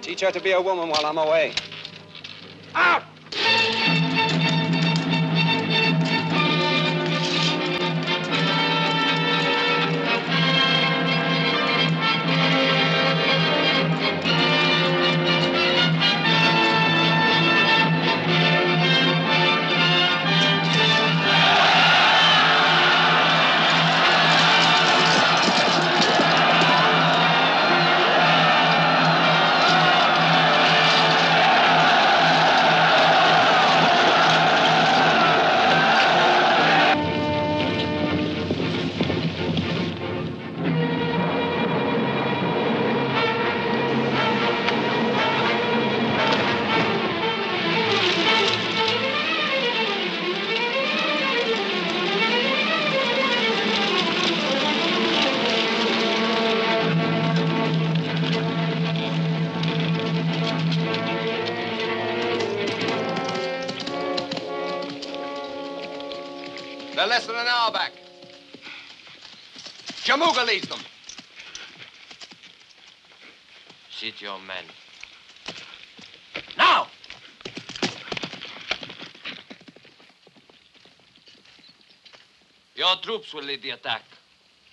Speaker 13: Teach her to be a woman while I'm away.
Speaker 5: Out!
Speaker 3: Jamuga leads them.
Speaker 5: Sit your men. Now! Your troops will lead the attack.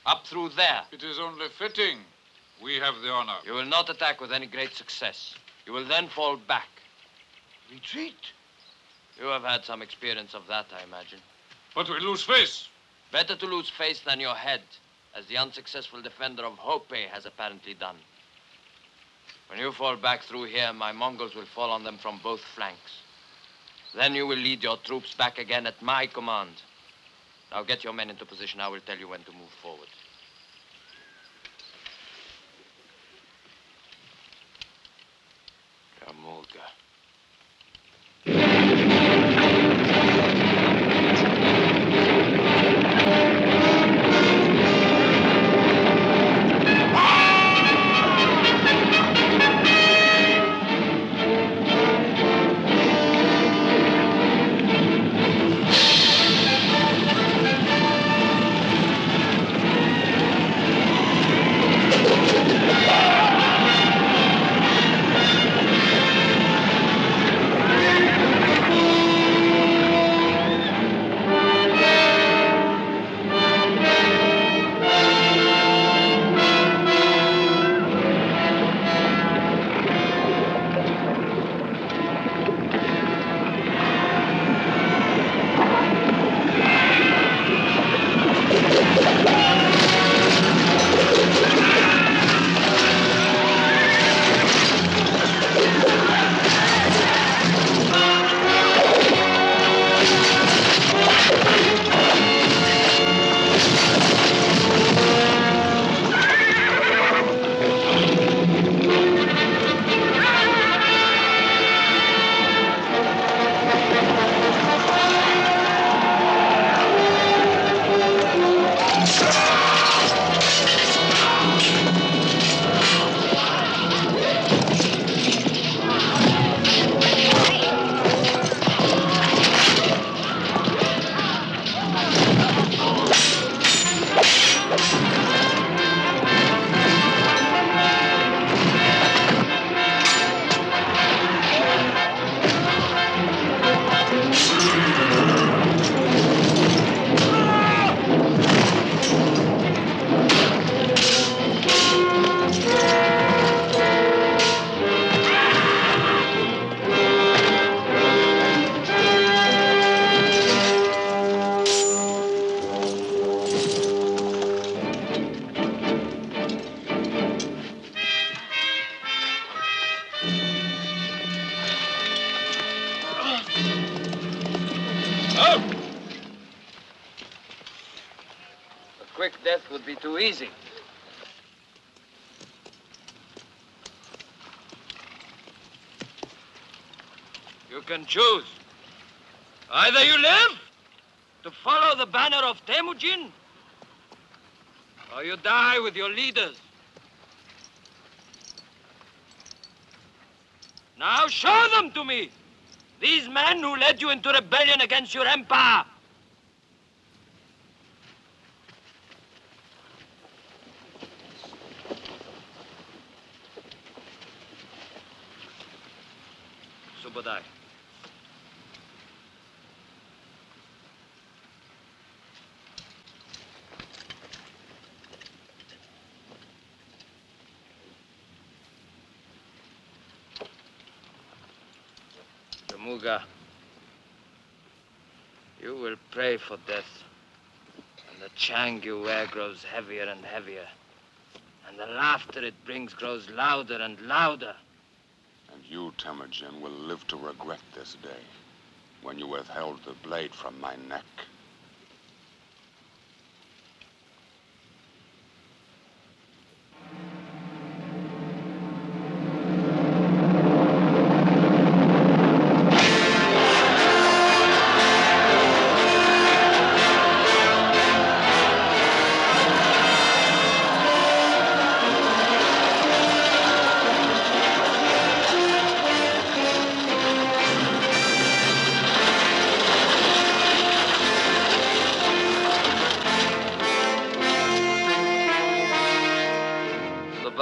Speaker 5: Up through there.
Speaker 7: It is only fitting. We have the honor.
Speaker 5: You will not attack with any great success. You will then fall back.
Speaker 7: Retreat?
Speaker 5: You have had some experience of that, I imagine.
Speaker 7: But we lose face.
Speaker 5: Better to lose face than your head, as the unsuccessful defender of Hope has apparently done. When you fall back through here, my Mongols will fall on them from both flanks. Then you will lead your troops back again at my command. Now get your men into position. I will tell you when to move forward. Jamuga. Quick death would be too easy. You can choose. Either you live to follow the banner of Temujin, or you die with your leaders. Now show them to me, these men who led you into rebellion against your empire. Subodai. Jamuga, you will pray for death, and the chang you wear grows heavier and heavier, and the laughter it brings grows louder and louder.
Speaker 2: And you, Temujin, will live to regret this day, when you withheld the blade from my neck.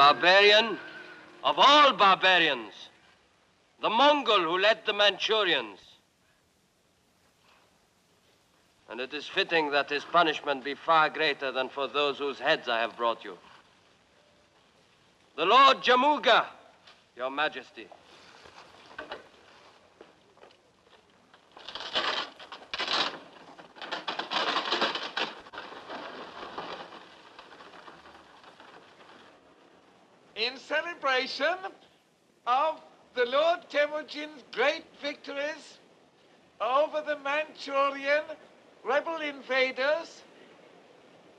Speaker 5: barbarian of all barbarians, the Mongol who led the Manchurians. And it is fitting that his punishment be far greater than for those whose heads I have brought you. The Lord Jamuga, Your Majesty.
Speaker 12: In celebration of the Lord Temujin's great victories over the Manchurian rebel invaders,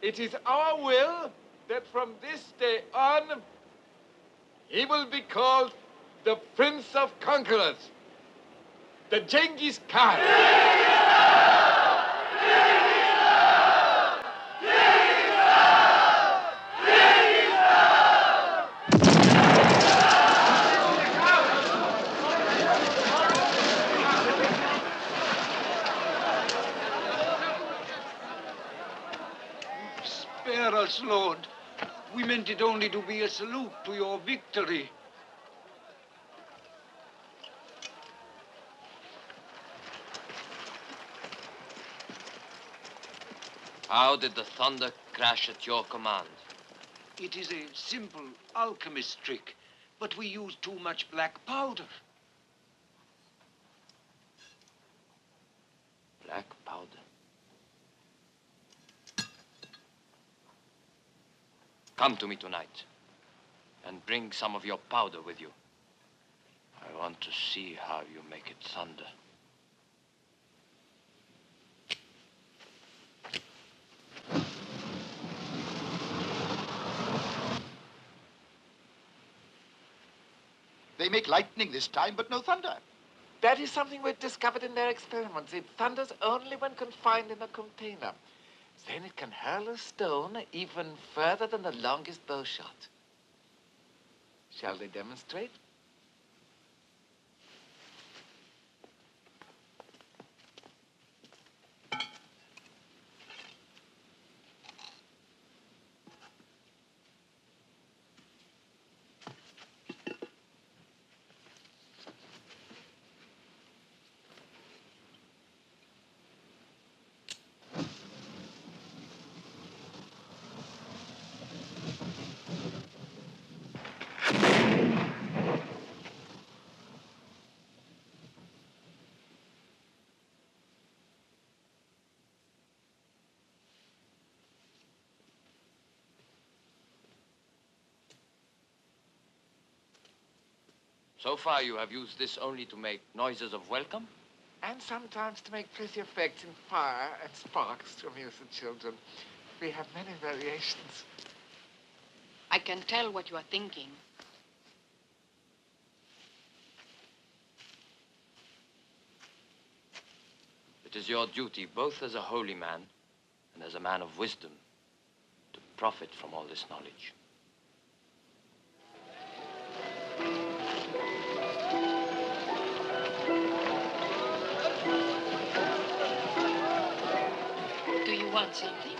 Speaker 12: it is our will that from this day on, he will be called the Prince of Conquerors, the Genghis Khan.
Speaker 9: Spare us, Lord. We meant it only to be a salute to your victory.
Speaker 5: How did the thunder crash at your command?
Speaker 9: It is a simple alchemist trick, but we use too much black powder.
Speaker 5: Black powder. Come to me tonight and bring some of your powder with you. I want to see how you make it thunder.
Speaker 1: They make lightning this time, but no thunder.
Speaker 12: That is something we've discovered in their experiments. It thunders only when confined in a container. Then it can hurl a stone even further than the longest bow shot. Shall they demonstrate?
Speaker 5: So far, you have used this only to make noises of welcome?
Speaker 12: And sometimes to make pretty effects in fire and sparks to amuse the children. We have many variations.
Speaker 4: I can tell what you are thinking.
Speaker 5: It is your duty, both as a holy man and as a man of wisdom, to profit from all this knowledge.
Speaker 4: Do you want something?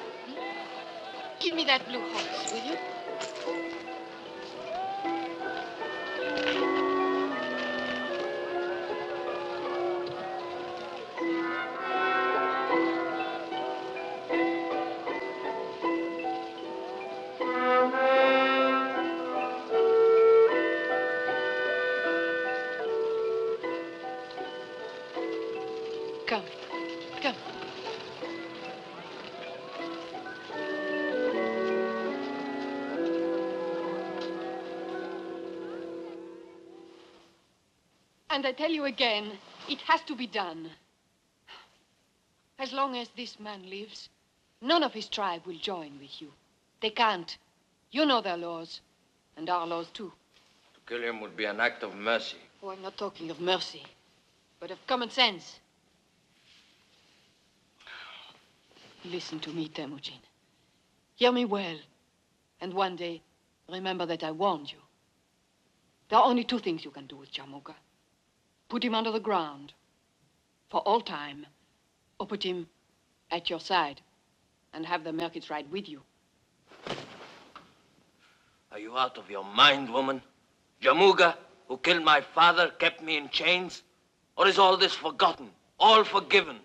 Speaker 4: Give me that blue horse, will you? Come, come. And I tell you again, it has to be done. As long as this man lives, none of his tribe will join with you. They can't. You know their laws, and our laws too.
Speaker 5: To kill him would be an act of mercy.
Speaker 4: Oh, I'm not talking of mercy, but of common sense. Listen to me, Temujin. Hear me well, and one day, remember that I warned you. There are only two things you can do with Jamuga. Put him under the ground, for all time, or put him at your side, and have the Merkits ride with you.
Speaker 5: Are you out of your mind, woman? Jamuga, who killed my father, kept me in chains? Or is all this forgotten, all forgiven?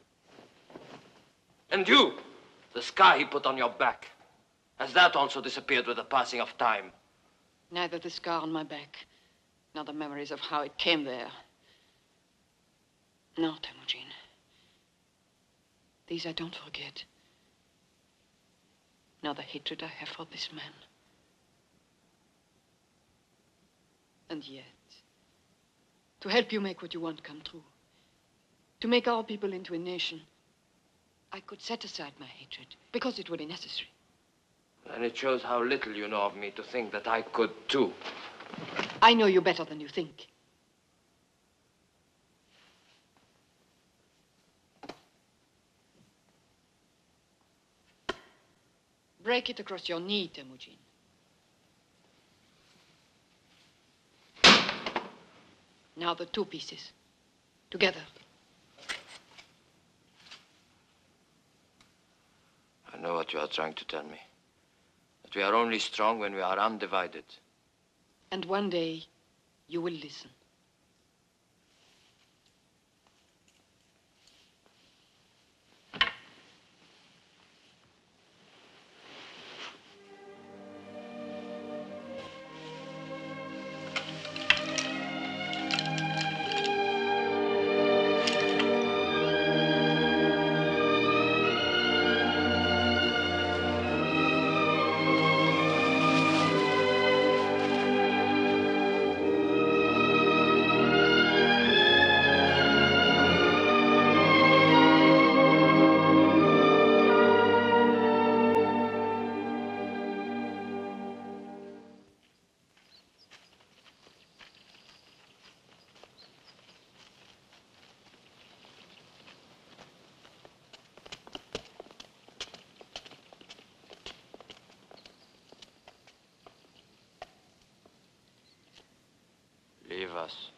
Speaker 5: And you, the scar he put on your back, has that also disappeared with the passing of time?
Speaker 4: Neither the scar on my back, nor the memories of how it came there. No, Temujin. These I don't forget. Nor the hatred I have for this man. And yet, to help you make what you want come true, to make our people into a nation, I could set aside my hatred, because it would be necessary.
Speaker 5: And it shows how little you know of me to think that I could, too.
Speaker 4: I know you better than you think. Break it across your knee, Temujin. Now the two pieces. Together.
Speaker 5: I know what you are trying to tell me. That we are only strong when we are undivided.
Speaker 4: And one day, you will listen.
Speaker 5: Leave us.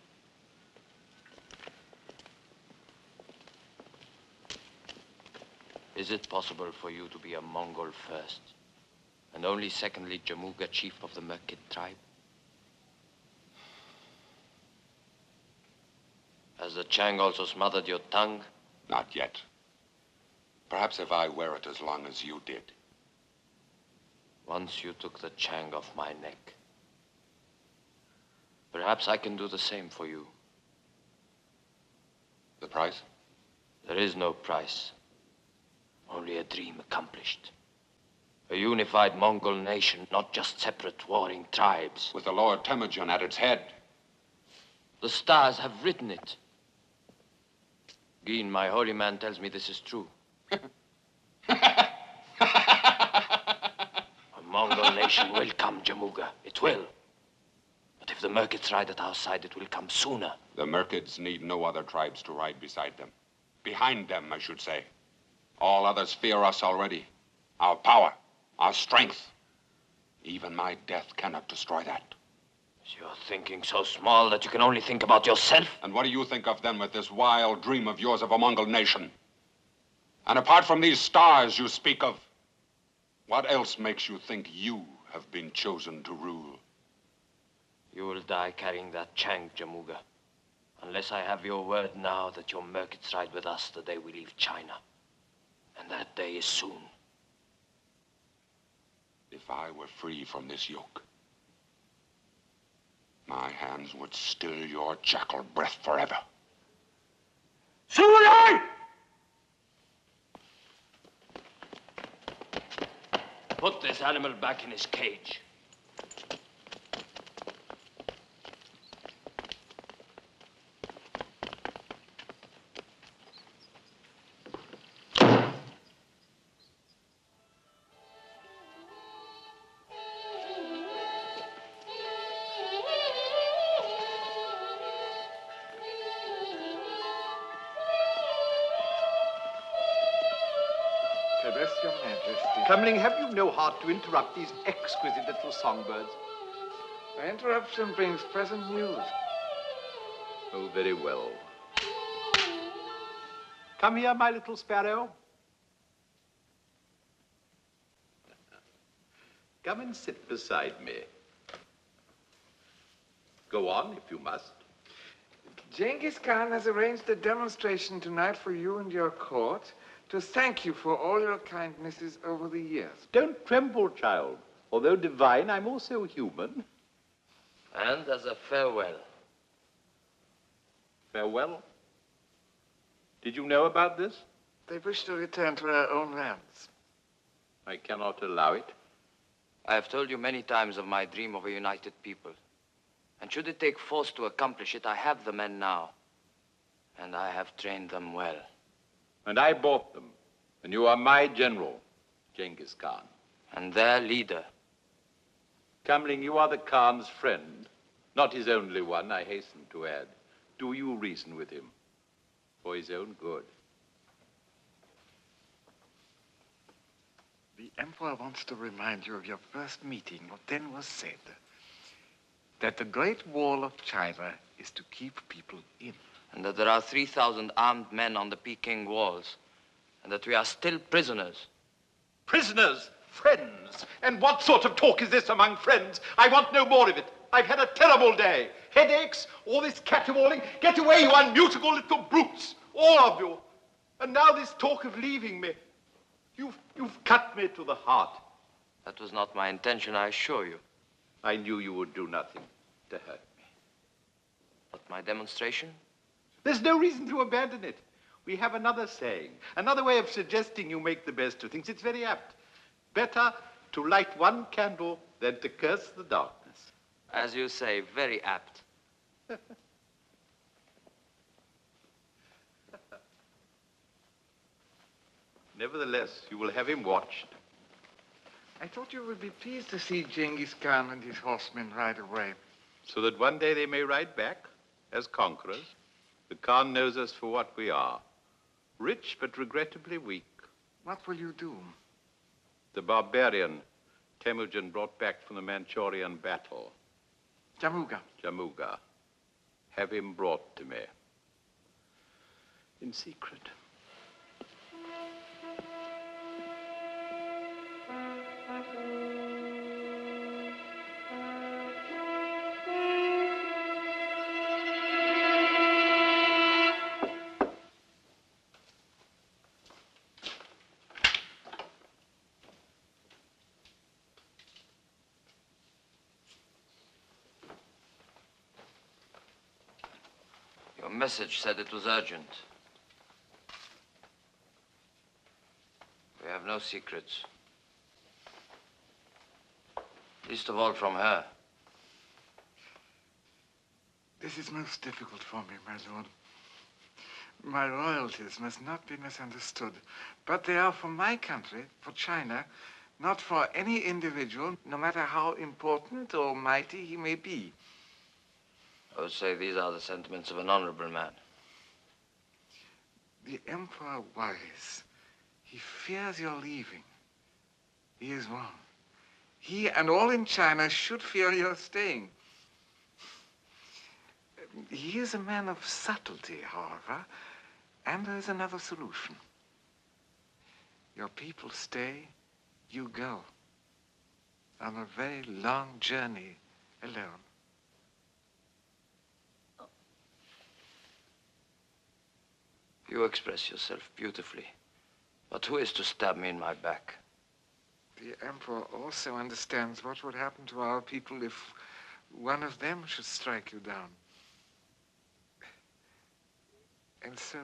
Speaker 5: Is it possible for you to be a Mongol first, and only secondly Jamuga, chief of the Merkid tribe? Has the Chang also smothered your tongue?
Speaker 2: Not yet. Perhaps if I wear it as long as you did.
Speaker 5: Once you took the Chang off my neck. Perhaps I can do the same for you.
Speaker 2: The price?
Speaker 5: There is no price. Only a dream accomplished. A unified Mongol nation, not just separate warring tribes.
Speaker 2: With the Lord Temujin at its head.
Speaker 5: The stars have written it. Geen, my holy man, tells me this is true. A Mongol nation will come, Jamuga. It will. But if the Merkids ride at our side, it will come sooner.
Speaker 2: The Merkids need no other tribes to ride beside them. Behind them, I should say. All others fear us already. Our power, our strength. Even my death cannot destroy that.
Speaker 5: You're thinking so small that you can only think about yourself?
Speaker 2: And what do you think of then with this wild dream of yours of a Mongol nation? And apart from these stars you speak of, what else makes you think you have been chosen to rule?
Speaker 5: You will die carrying that Chang, Jamuga. Unless I have your word now that your Merkids ride with us the day we leave China. And that day is soon.
Speaker 2: If I were free from this yoke, my hands would still your jackal breath forever.
Speaker 5: So would I! Put this animal back in his cage.
Speaker 12: Your Majesty.
Speaker 14: Comling, have you no heart to interrupt these exquisite little songbirds?
Speaker 12: The interruption brings present news.
Speaker 14: Oh, very well. Come here, my little sparrow. Come and sit beside me. Go on, if you must.
Speaker 12: Genghis Khan has arranged a demonstration tonight for you and your court to thank you for all your kindnesses over the years.
Speaker 14: Don't tremble, child. Although divine, I'm also human.
Speaker 5: And as a farewell.
Speaker 14: Farewell? Did you know about this?
Speaker 12: They wish to return to their own lands.
Speaker 14: I cannot allow it.
Speaker 5: I have told you many times of my dream of a united people. And should it take force to accomplish it, I have the men now. And I have trained them well.
Speaker 14: And I bought them. And you are my general, Genghis Khan.
Speaker 5: And their leader.
Speaker 14: Kamling, you are the Khan's friend. Not his only one, I hasten to add. Do you reason with him for his own good?
Speaker 12: The Emperor wants to remind you of your first meeting, what then was said. That the Great Wall of China is to keep people in.
Speaker 5: And that there are 3,000 armed men on the Peking walls. And that we are still prisoners.
Speaker 14: Prisoners? Friends? And what sort of talk is this among friends? I want no more of it. I've had a terrible day. Headaches, all this caterwauling. Get away, you unmutable little brutes. All of you. And now this talk of leaving me. You've cut me to the heart.
Speaker 5: That was not my intention, I assure you.
Speaker 14: I knew you would do nothing to hurt me.
Speaker 5: But my demonstration?
Speaker 14: There's no reason to abandon it. We have another saying, another way of suggesting you make the best of things. It's very apt. Better to light one candle than to curse the darkness.
Speaker 5: As you say, very apt.
Speaker 14: Nevertheless, you will have him watched.
Speaker 12: I thought you would be pleased to see Genghis Khan and his horsemen ride away.
Speaker 14: So that one day they may ride back as conquerors. The Khan knows us for what we are. Rich, but regrettably weak.
Speaker 12: What will you do?
Speaker 14: The barbarian Temujin brought back from the Manchurian battle.
Speaker 12: Jamuga.
Speaker 14: Jamuga. Have him brought to me. In secret.
Speaker 5: Your message said it was urgent. We have no secrets. Least of all from her.
Speaker 12: This is most difficult for me, my lord. My royalties must not be misunderstood, but they are for my country, for China, not for any individual, no matter how important or mighty he may be.
Speaker 5: I would say these are the sentiments of an honorable man.
Speaker 12: The Emperor worries. He fears your leaving. He is wrong. He and all in China should fear your staying. He is a man of subtlety, however, and there is another solution. Your people stay, you go, on a very long journey alone.
Speaker 5: You express yourself beautifully. But who is to stab me in my back?
Speaker 12: The Emperor also understands what would happen to our people if one of them should strike you down. And so...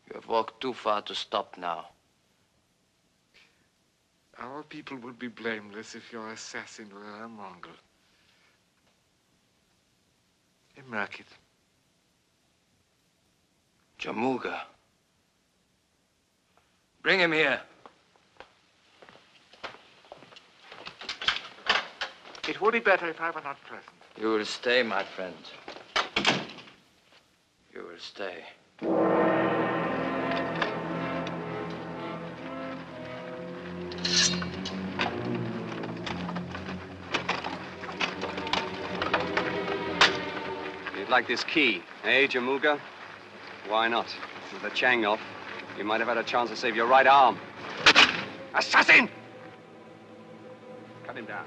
Speaker 5: You have walked too far to stop now.
Speaker 12: Our people would be blameless if your assassin were a Mongol. Emerk it.
Speaker 5: Jamuga. Bring him here.
Speaker 12: It would be better if I were not present.
Speaker 5: You will stay, my friend. You will stay.
Speaker 13: You'd like this key, eh, Jamuga? Why not? With the Chang off, you might have had a chance to save your right arm. Assassin! Cut him down.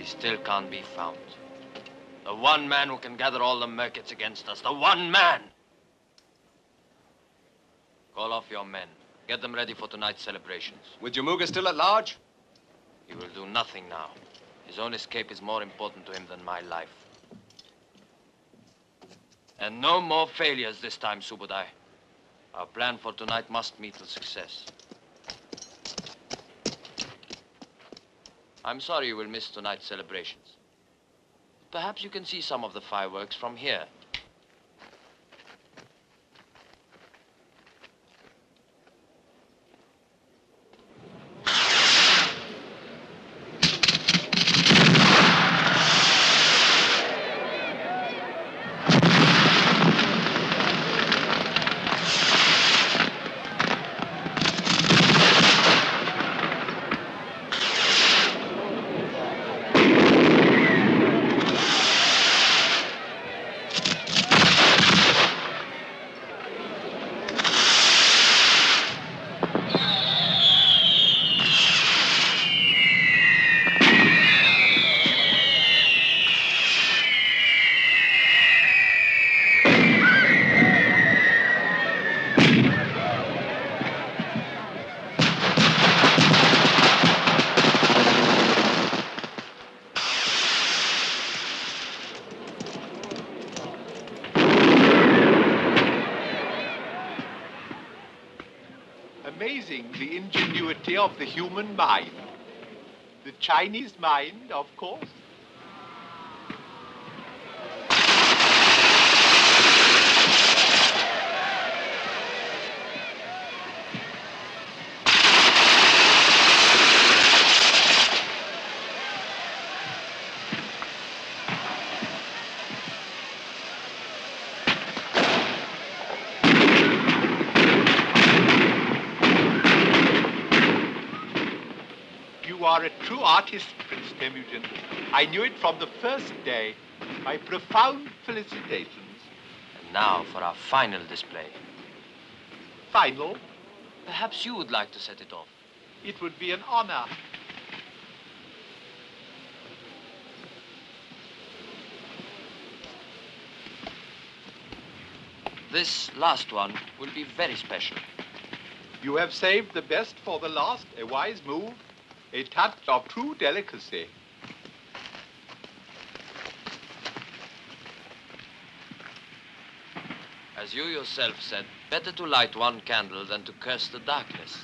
Speaker 5: he still can't be found. The one man who can gather all the merkets against us. The one man! Call off your men. Get them ready for tonight's celebrations.
Speaker 3: With Jamuga still at large?
Speaker 5: He will do nothing now. His own escape is more important to him than my life. And no more failures this time, Subudai. Our plan for tonight must meet with success. I'm sorry you will miss tonight's celebrations. Perhaps you can see some of the fireworks from here.
Speaker 14: Amazing, the ingenuity of the human mind. The Chinese mind, of course. You are a true artist, Prince Temujin. I knew it from the first day. My profound felicitations.
Speaker 5: And now for our final display.
Speaker 14: Final?
Speaker 5: Perhaps you would like to set it off.
Speaker 14: It would be an honor.
Speaker 5: This last one will be very special.
Speaker 14: You have saved the best for the last, a wise move, a touch of true delicacy.
Speaker 5: As you yourself said, better to light one candle than to curse the darkness.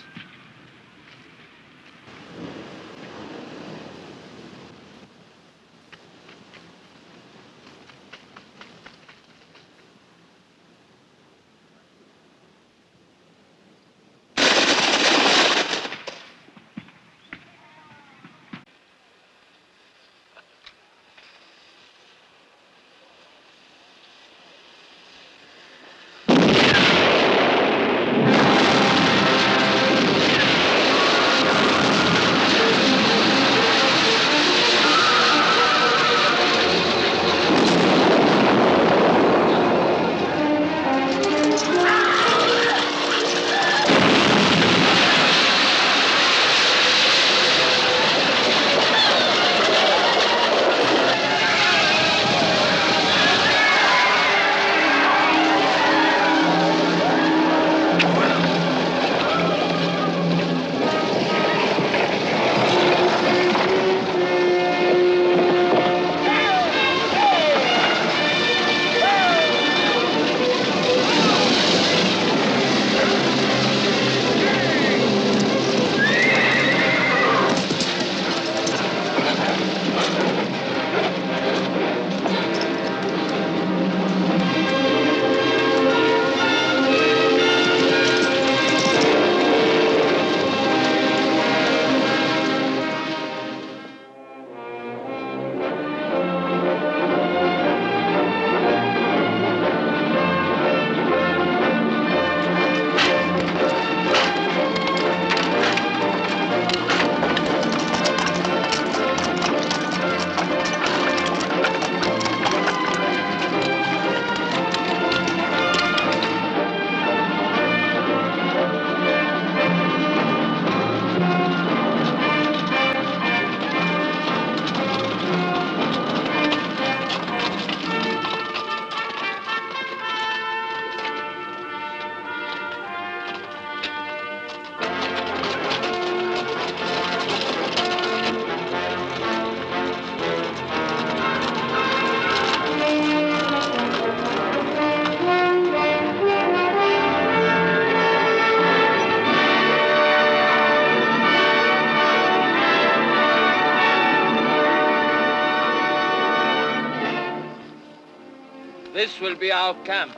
Speaker 5: This will be our camp.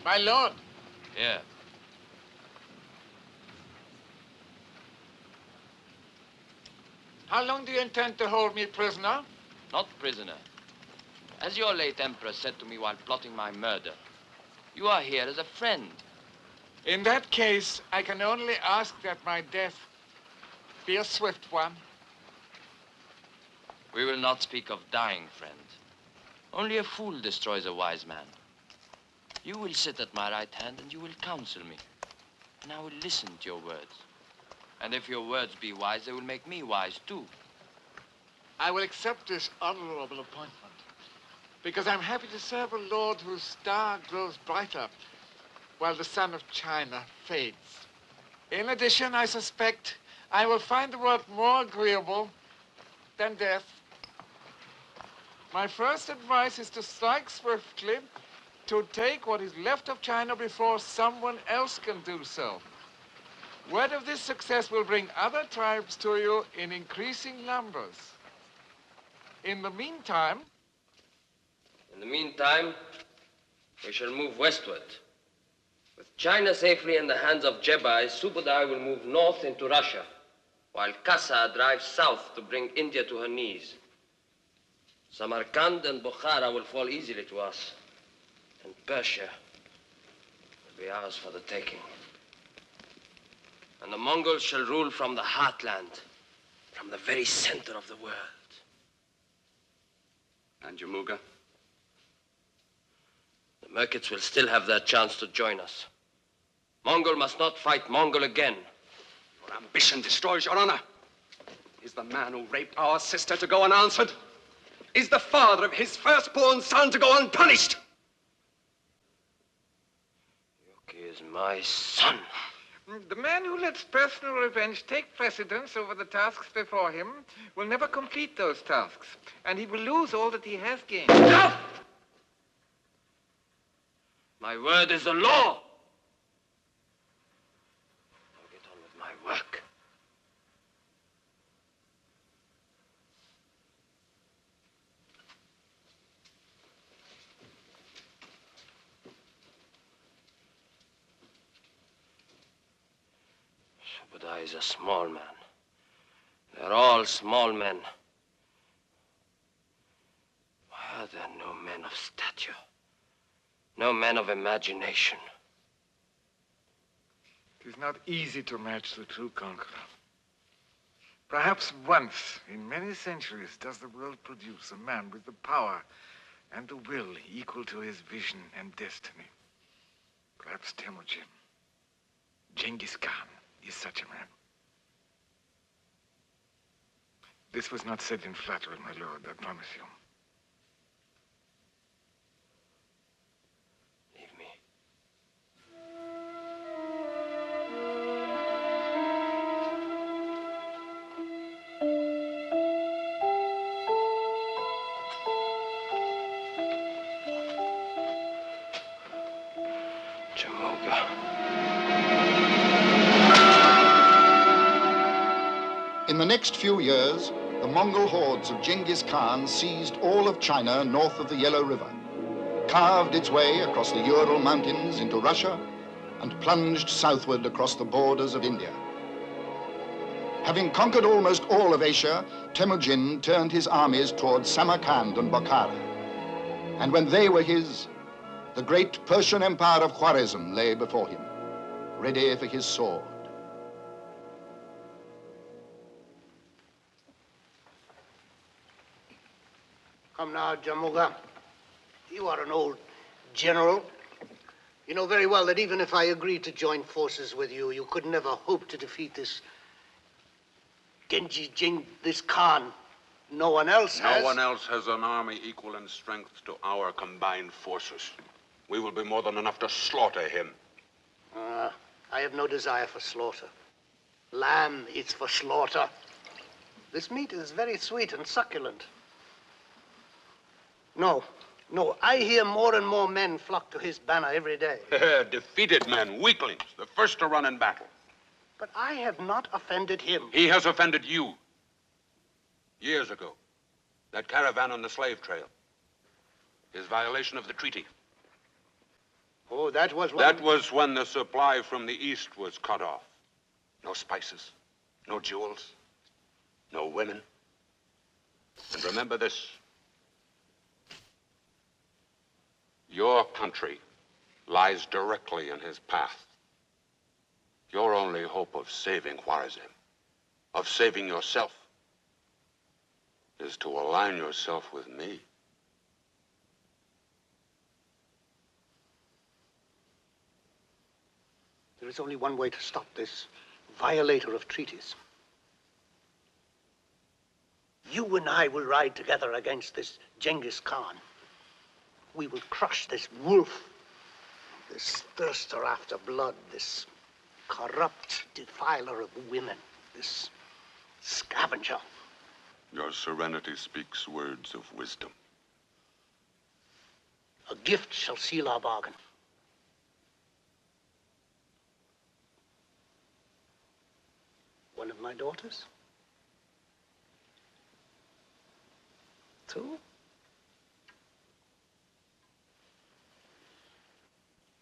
Speaker 12: My lord.
Speaker 5: Here.
Speaker 12: How long do you intend to hold me prisoner?
Speaker 5: Not prisoner. As your late emperor said to me while plotting my murder, you are here as a friend.
Speaker 12: In that case, I can only ask that my death be a swift one.
Speaker 5: We will not speak of dying, friend. Only a fool destroys a wise man. You will sit at my right hand and you will counsel me. And I will listen to your words. And if your words be wise, they will make me wise too.
Speaker 12: I will accept this honorable appointment because I'm happy to serve a lord whose star grows brighter while the sun of China fades. In addition, I suspect I will find the work more agreeable than death. My first advice is to strike swiftly, to take what is left of China before someone else can do so. Word of this success will bring other tribes to you in increasing numbers. In the meantime,
Speaker 5: we shall move westward. With China safely in the hands of Jebai, Subadai will move north into Russia, while Kasa drives south to bring India to her knees. Samarkand and Bukhara will fall easily to us, and Persia will be ours for the taking. And the Mongols shall rule from the heartland, from the very center of the world.
Speaker 13: And Jamuga?
Speaker 5: The Merkits will still have their chance to join us. Mongol must not fight Mongol again.
Speaker 13: Your ambition destroys your honor. Is the man who raped our sister to go unanswered? Is the father of his firstborn son to go unpunished?
Speaker 5: Yuki is my son.
Speaker 12: the man who lets personal revenge take precedence over the tasks before him will never complete those tasks, and he will lose all that he has gained.
Speaker 5: Enough! My word is the law. I'll get on with my work. Subadai is a small man. They're all small men. Why are there no men of stature? No men of imagination?
Speaker 12: It is not easy to match the true conqueror. Perhaps once in many centuries does the world produce a man with the power and the will equal to his vision and destiny. Perhaps Temujin, Genghis Khan, is such a man. This was not said in flattery, my lord, I promise you.
Speaker 5: Leave me.
Speaker 1: In the next few years, the Mongol hordes of Genghis Khan seized all of China north of the Yellow River, carved its way across the Ural Mountains into Russia, and plunged southward across the borders of India. Having conquered almost all of Asia, Temujin turned his armies towards Samarkand and Bukhara. And when they were his, the great Persian Empire of Khwarezm lay before him, ready for his sword.
Speaker 15: Come now, Jamuga. You are an old general. You know very well that even if I agreed to join forces with you, you could never hope to defeat this Genghis Khan. No one else has.
Speaker 2: No one else has an army equal in strength to our combined forces. We will be more than enough to slaughter him.
Speaker 15: I have no desire for slaughter. Lamb, it's for slaughter. This meat is very sweet and succulent. No, I hear more and more men flock to his banner every day.
Speaker 2: Defeated men, weaklings, the first to run in battle.
Speaker 15: But I have not offended him.
Speaker 2: He has offended you. Years ago, that caravan on the slave trail. His violation of the treaty.
Speaker 15: Oh, that was when...
Speaker 2: That was when the supply from the east was cut off. No spices, no jewels, no women. And remember this. Your country lies directly in his path. Your only hope of saving Khwarazm, of saving yourself, is to align yourself with me.
Speaker 15: There is only one way to stop this violator of treaties. You and I will ride together against this Genghis Khan. We will crush this wolf, this thirster after blood, this corrupt defiler of women, this scavenger.
Speaker 2: Your serenity speaks words of wisdom.
Speaker 15: A gift shall seal our bargain. One of my daughters? 2?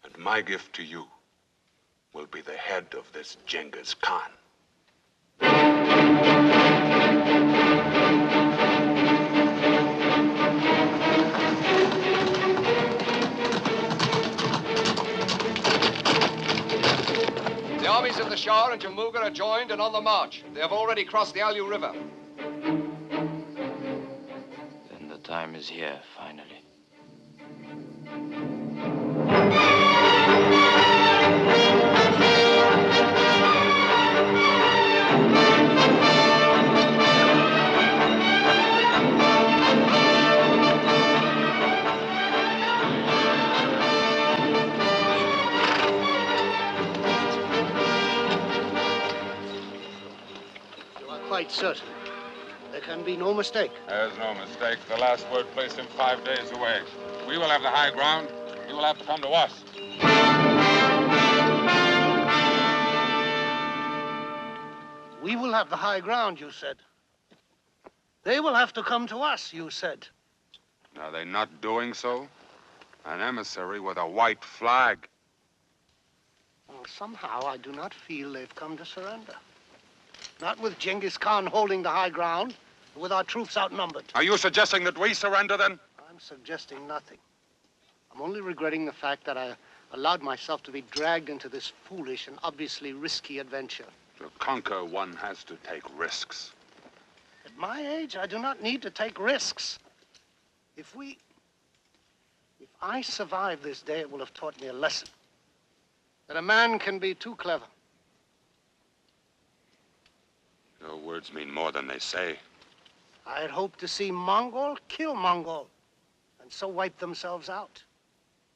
Speaker 2: And my gift to you will be the head of this Genghis Khan.
Speaker 3: The armies of the Shah and Jammuga are joined and on the march. They have already crossed the Alu River.
Speaker 5: Then the time is here, finally.
Speaker 15: Quite certain. There can be no mistake.
Speaker 6: There's no mistake. The last word placed him 5 days away. We will have the high ground. He will have to come to us.
Speaker 15: We will have the high ground, you said. They will have to come to us, you said.
Speaker 2: Are they not doing so? An emissary with a white flag.
Speaker 15: Well, somehow I do not feel they've come to surrender. Not with Genghis Khan holding the high ground, but with our troops outnumbered.
Speaker 2: Are you suggesting that we surrender, then?
Speaker 15: I'm suggesting nothing. I'm only regretting the fact that I allowed myself to be dragged into this foolish and obviously risky adventure.
Speaker 2: To conquer, one has to take risks.
Speaker 15: At my age, I do not need to take risks. If I survive this day, it will have taught me a lesson. That a man can be too clever.
Speaker 2: Your words mean more than they say.
Speaker 15: I had hoped to see Mongol kill Mongol, and so wipe themselves out,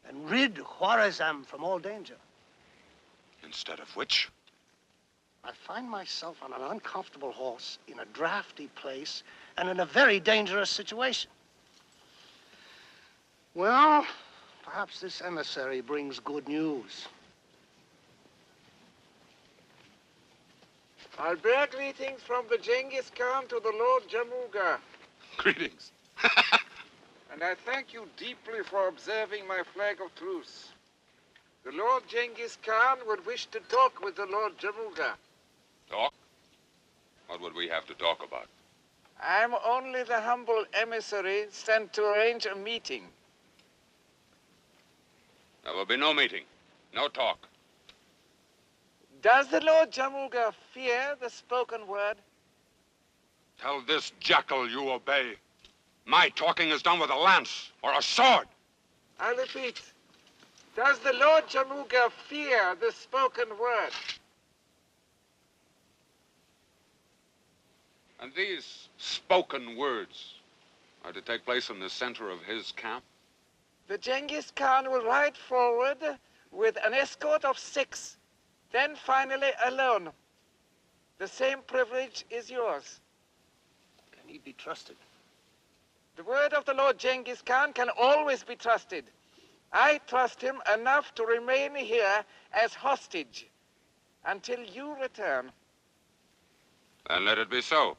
Speaker 15: and rid Khwarazm from all danger.
Speaker 2: Instead of which?
Speaker 15: I find myself on an uncomfortable horse, in a drafty place, and in a very dangerous situation. Well, perhaps this emissary brings good news.
Speaker 12: I bear greetings from the Genghis Khan to the Lord Jammuga.
Speaker 2: Greetings.
Speaker 12: And I thank you deeply for observing my flag of truce. The Lord Genghis Khan would wish to talk with the Lord Jammuga.
Speaker 2: Talk? What would we have to talk about?
Speaker 12: I'm only the humble emissary sent to arrange a meeting.
Speaker 2: There will be no meeting, no talk.
Speaker 12: Does the Lord Jammuga fear the spoken word?
Speaker 2: Tell this jackal you obey. My talking is done with a lance or a sword.
Speaker 12: I repeat, does the Lord Jammuga fear the spoken word?
Speaker 2: And these spoken words are to take place in the center of his camp?
Speaker 12: The Genghis Khan will ride forward with an escort of 6, then finally alone. The same privilege is yours.
Speaker 15: Can he be trusted?
Speaker 12: The word of the Lord Genghis Khan can always be trusted. I trust him enough to remain here as hostage until you return.
Speaker 2: Then let it be so.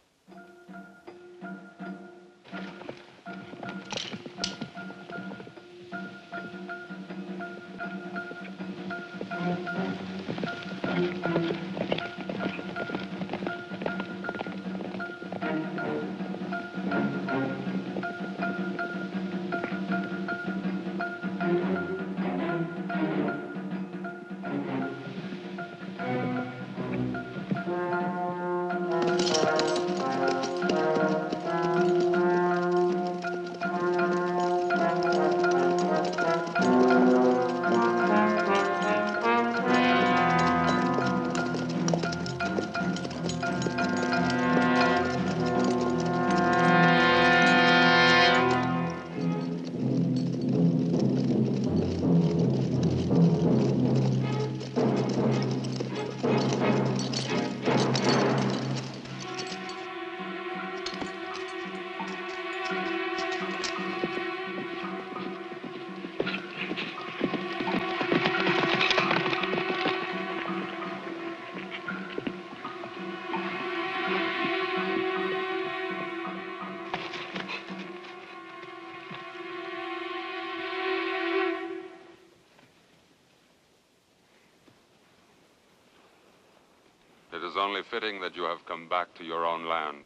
Speaker 2: It is only fitting that you have come back to your own land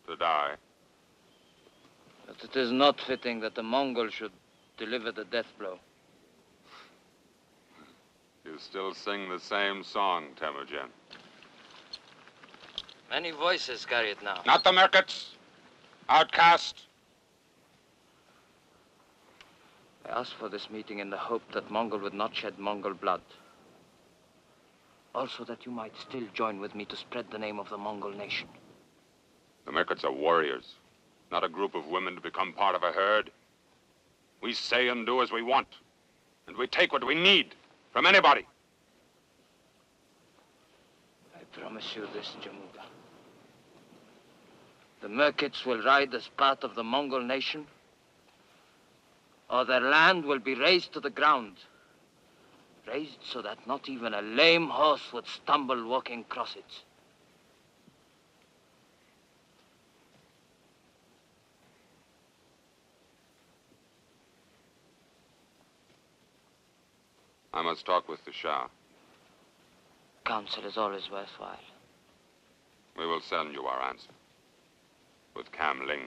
Speaker 2: to die.
Speaker 5: But it is not fitting that the Mongol should deliver the death blow.
Speaker 2: You still sing the same song, Temujin.
Speaker 5: Many voices carry it now.
Speaker 2: Not the Merkits. Outcast.
Speaker 5: I asked for this meeting in the hope that Mongol would not shed Mongol blood. Also that you might still join with me to spread the name of the Mongol nation.
Speaker 2: The Merkits are warriors, not a group of women to become part of a herd. We say and do as we want, and we take what we need from anybody.
Speaker 5: I promise you this, Jamuga. The Merkits will ride as part of the Mongol nation, or their land will be razed to the ground. Raised so that not even a lame horse would stumble walking across it.
Speaker 2: I must talk with the Shah.
Speaker 5: Counsel is always worthwhile.
Speaker 2: We will send you our answer. With Kam Ling.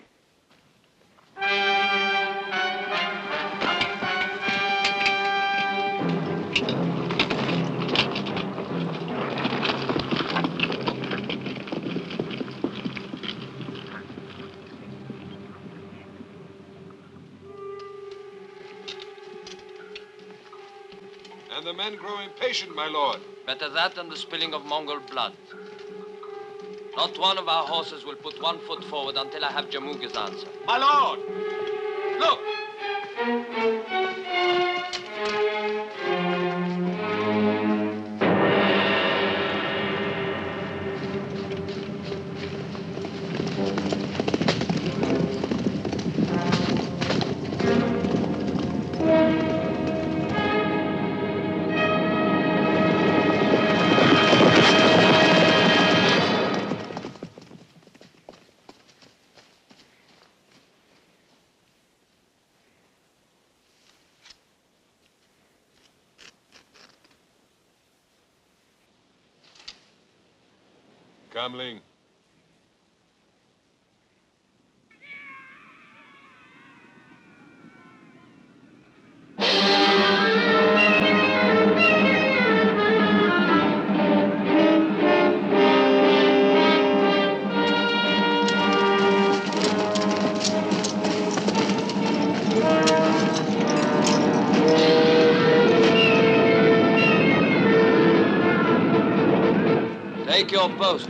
Speaker 6: And the men grow impatient, my lord.
Speaker 5: Better that than the spilling of Mongol blood. Not one of our horses will put 1 foot forward until I have Jamuga's answer.
Speaker 13: My lord! Look!
Speaker 6: Kam Ling.
Speaker 5: Take your posts.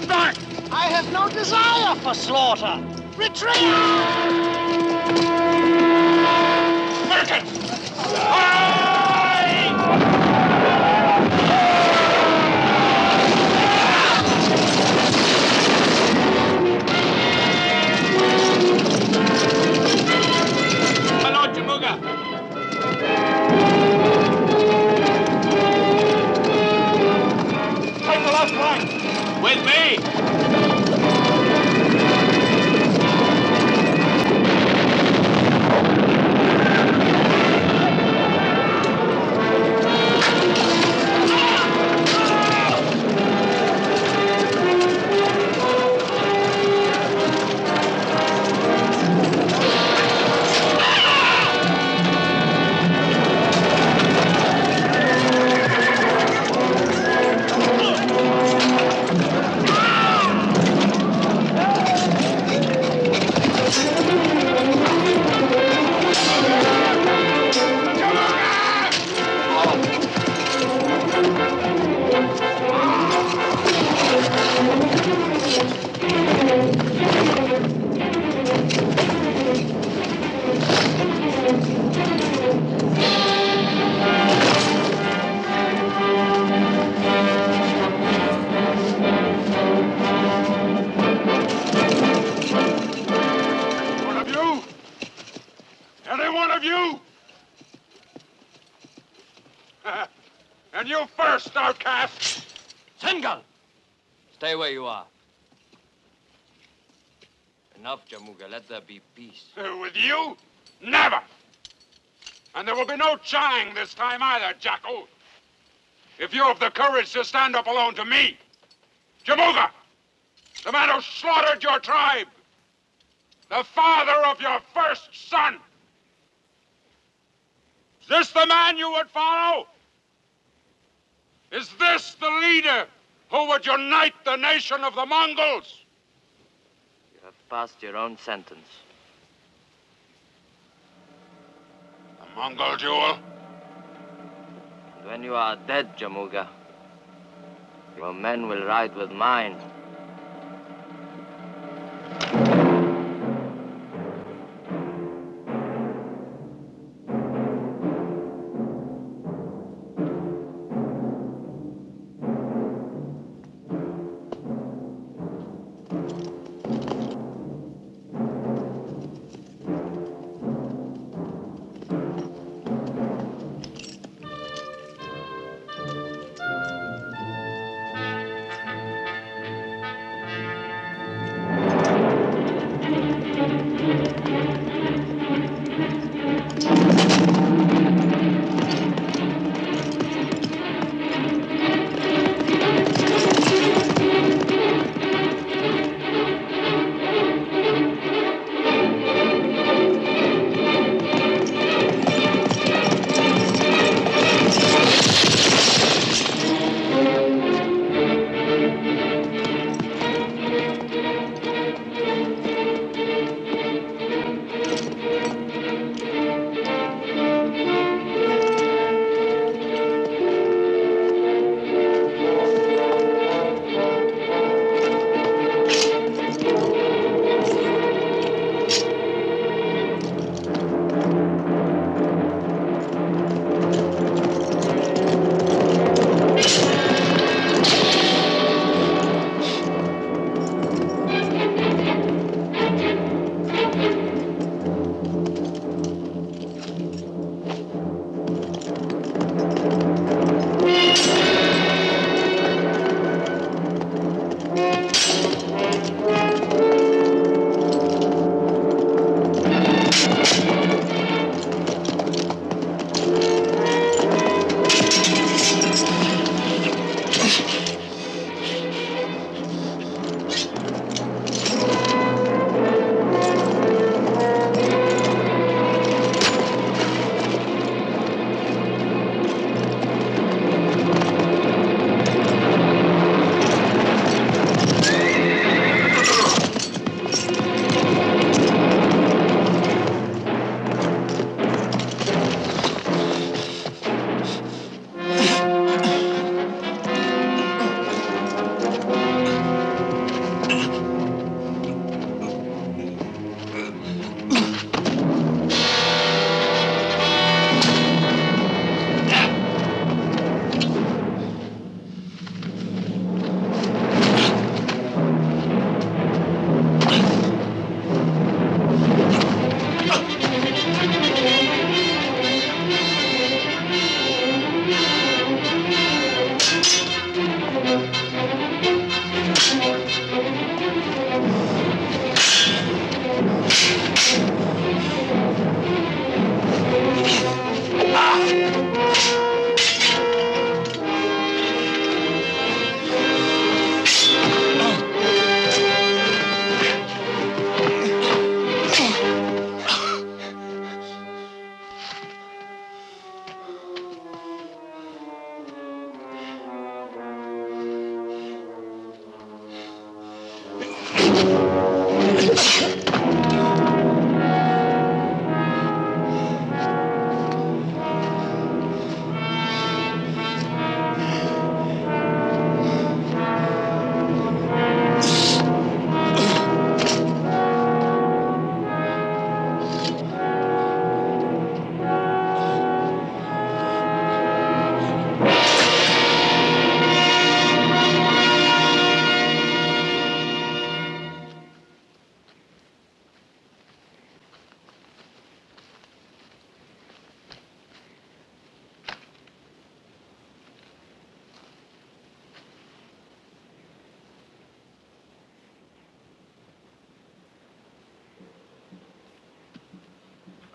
Speaker 7: them back!
Speaker 15: I have no desire for slaughter. Retreat!
Speaker 7: My Lord Jamuga! Take the left flank! With me!
Speaker 2: And you first, outcast!
Speaker 5: Sengal! Stay where you are. Enough, Jamuga. Let there be peace.
Speaker 2: With you? Never! And there will be no chang this time either, Jackal. If you have the courage to stand up alone to me, Jamuga, the man who slaughtered your tribe, the father of your first son. Is this the man you would follow? Is this the leader who would unite the nation of the Mongols?
Speaker 5: You have passed your own sentence.
Speaker 2: The Mongol duel?
Speaker 5: And when you are dead, Jamuga, your men will ride with mine.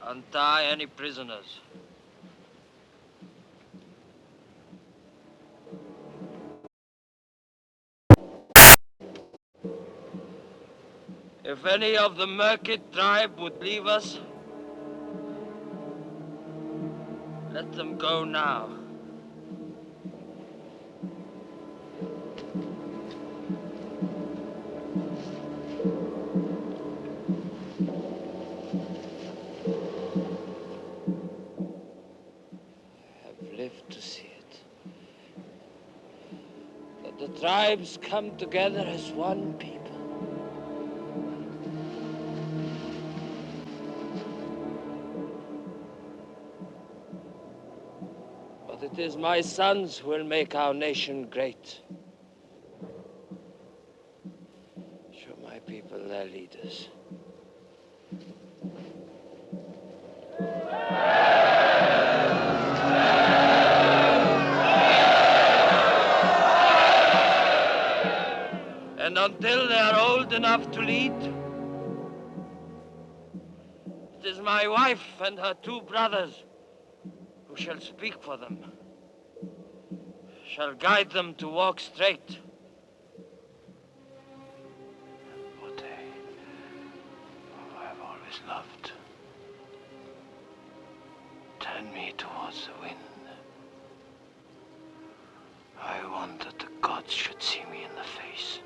Speaker 5: Untie any prisoners. If any of the Merkit tribe would leave us, let them go now. I've lived to see it. That the tribes come together as one people. But it is my sons who will make our nation great. Show my people their leaders. And until they are old enough to lead, it is my wife and her 2 brothers who shall speak for them, shall guide them to walk straight. What I've always loved. Turn me towards the wind. I want that the gods should see me in the face.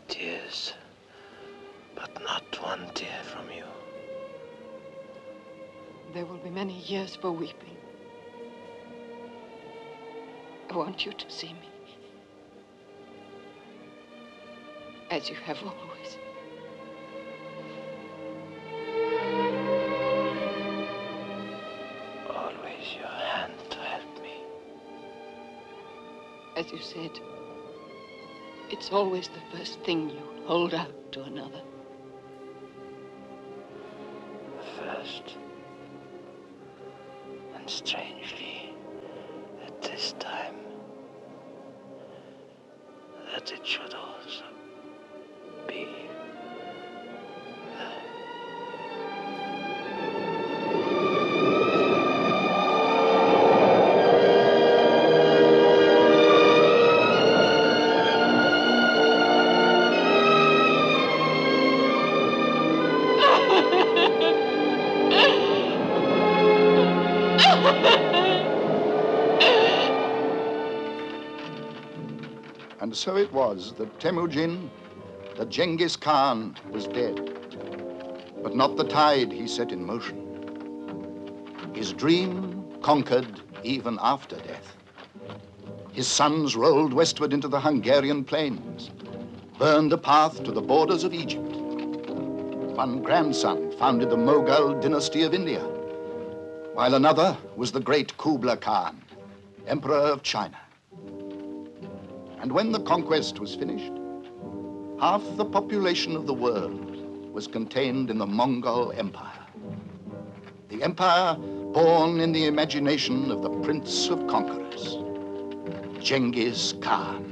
Speaker 5: Tears, but not one tear from you.
Speaker 4: There will be many years for weeping. I want you to see me as you have always.
Speaker 5: Always your hand to help me.
Speaker 4: As you said, it's always the first thing you hold out to another.
Speaker 5: First. And strangely, at this time, that it should also be.
Speaker 1: And so it was that Temujin, the Genghis Khan, was dead, but not the tide he set in motion. His dream conquered even after death. His sons rolled westward into the Hungarian plains, burned a path to the borders of Egypt. One grandson founded the Mongol dynasty of India, while another was the great Kublai Khan, emperor of China. And when the conquest was finished, half the population of the world was contained in the Mongol Empire. The empire born in the imagination of the Prince of Conquerors, Genghis Khan.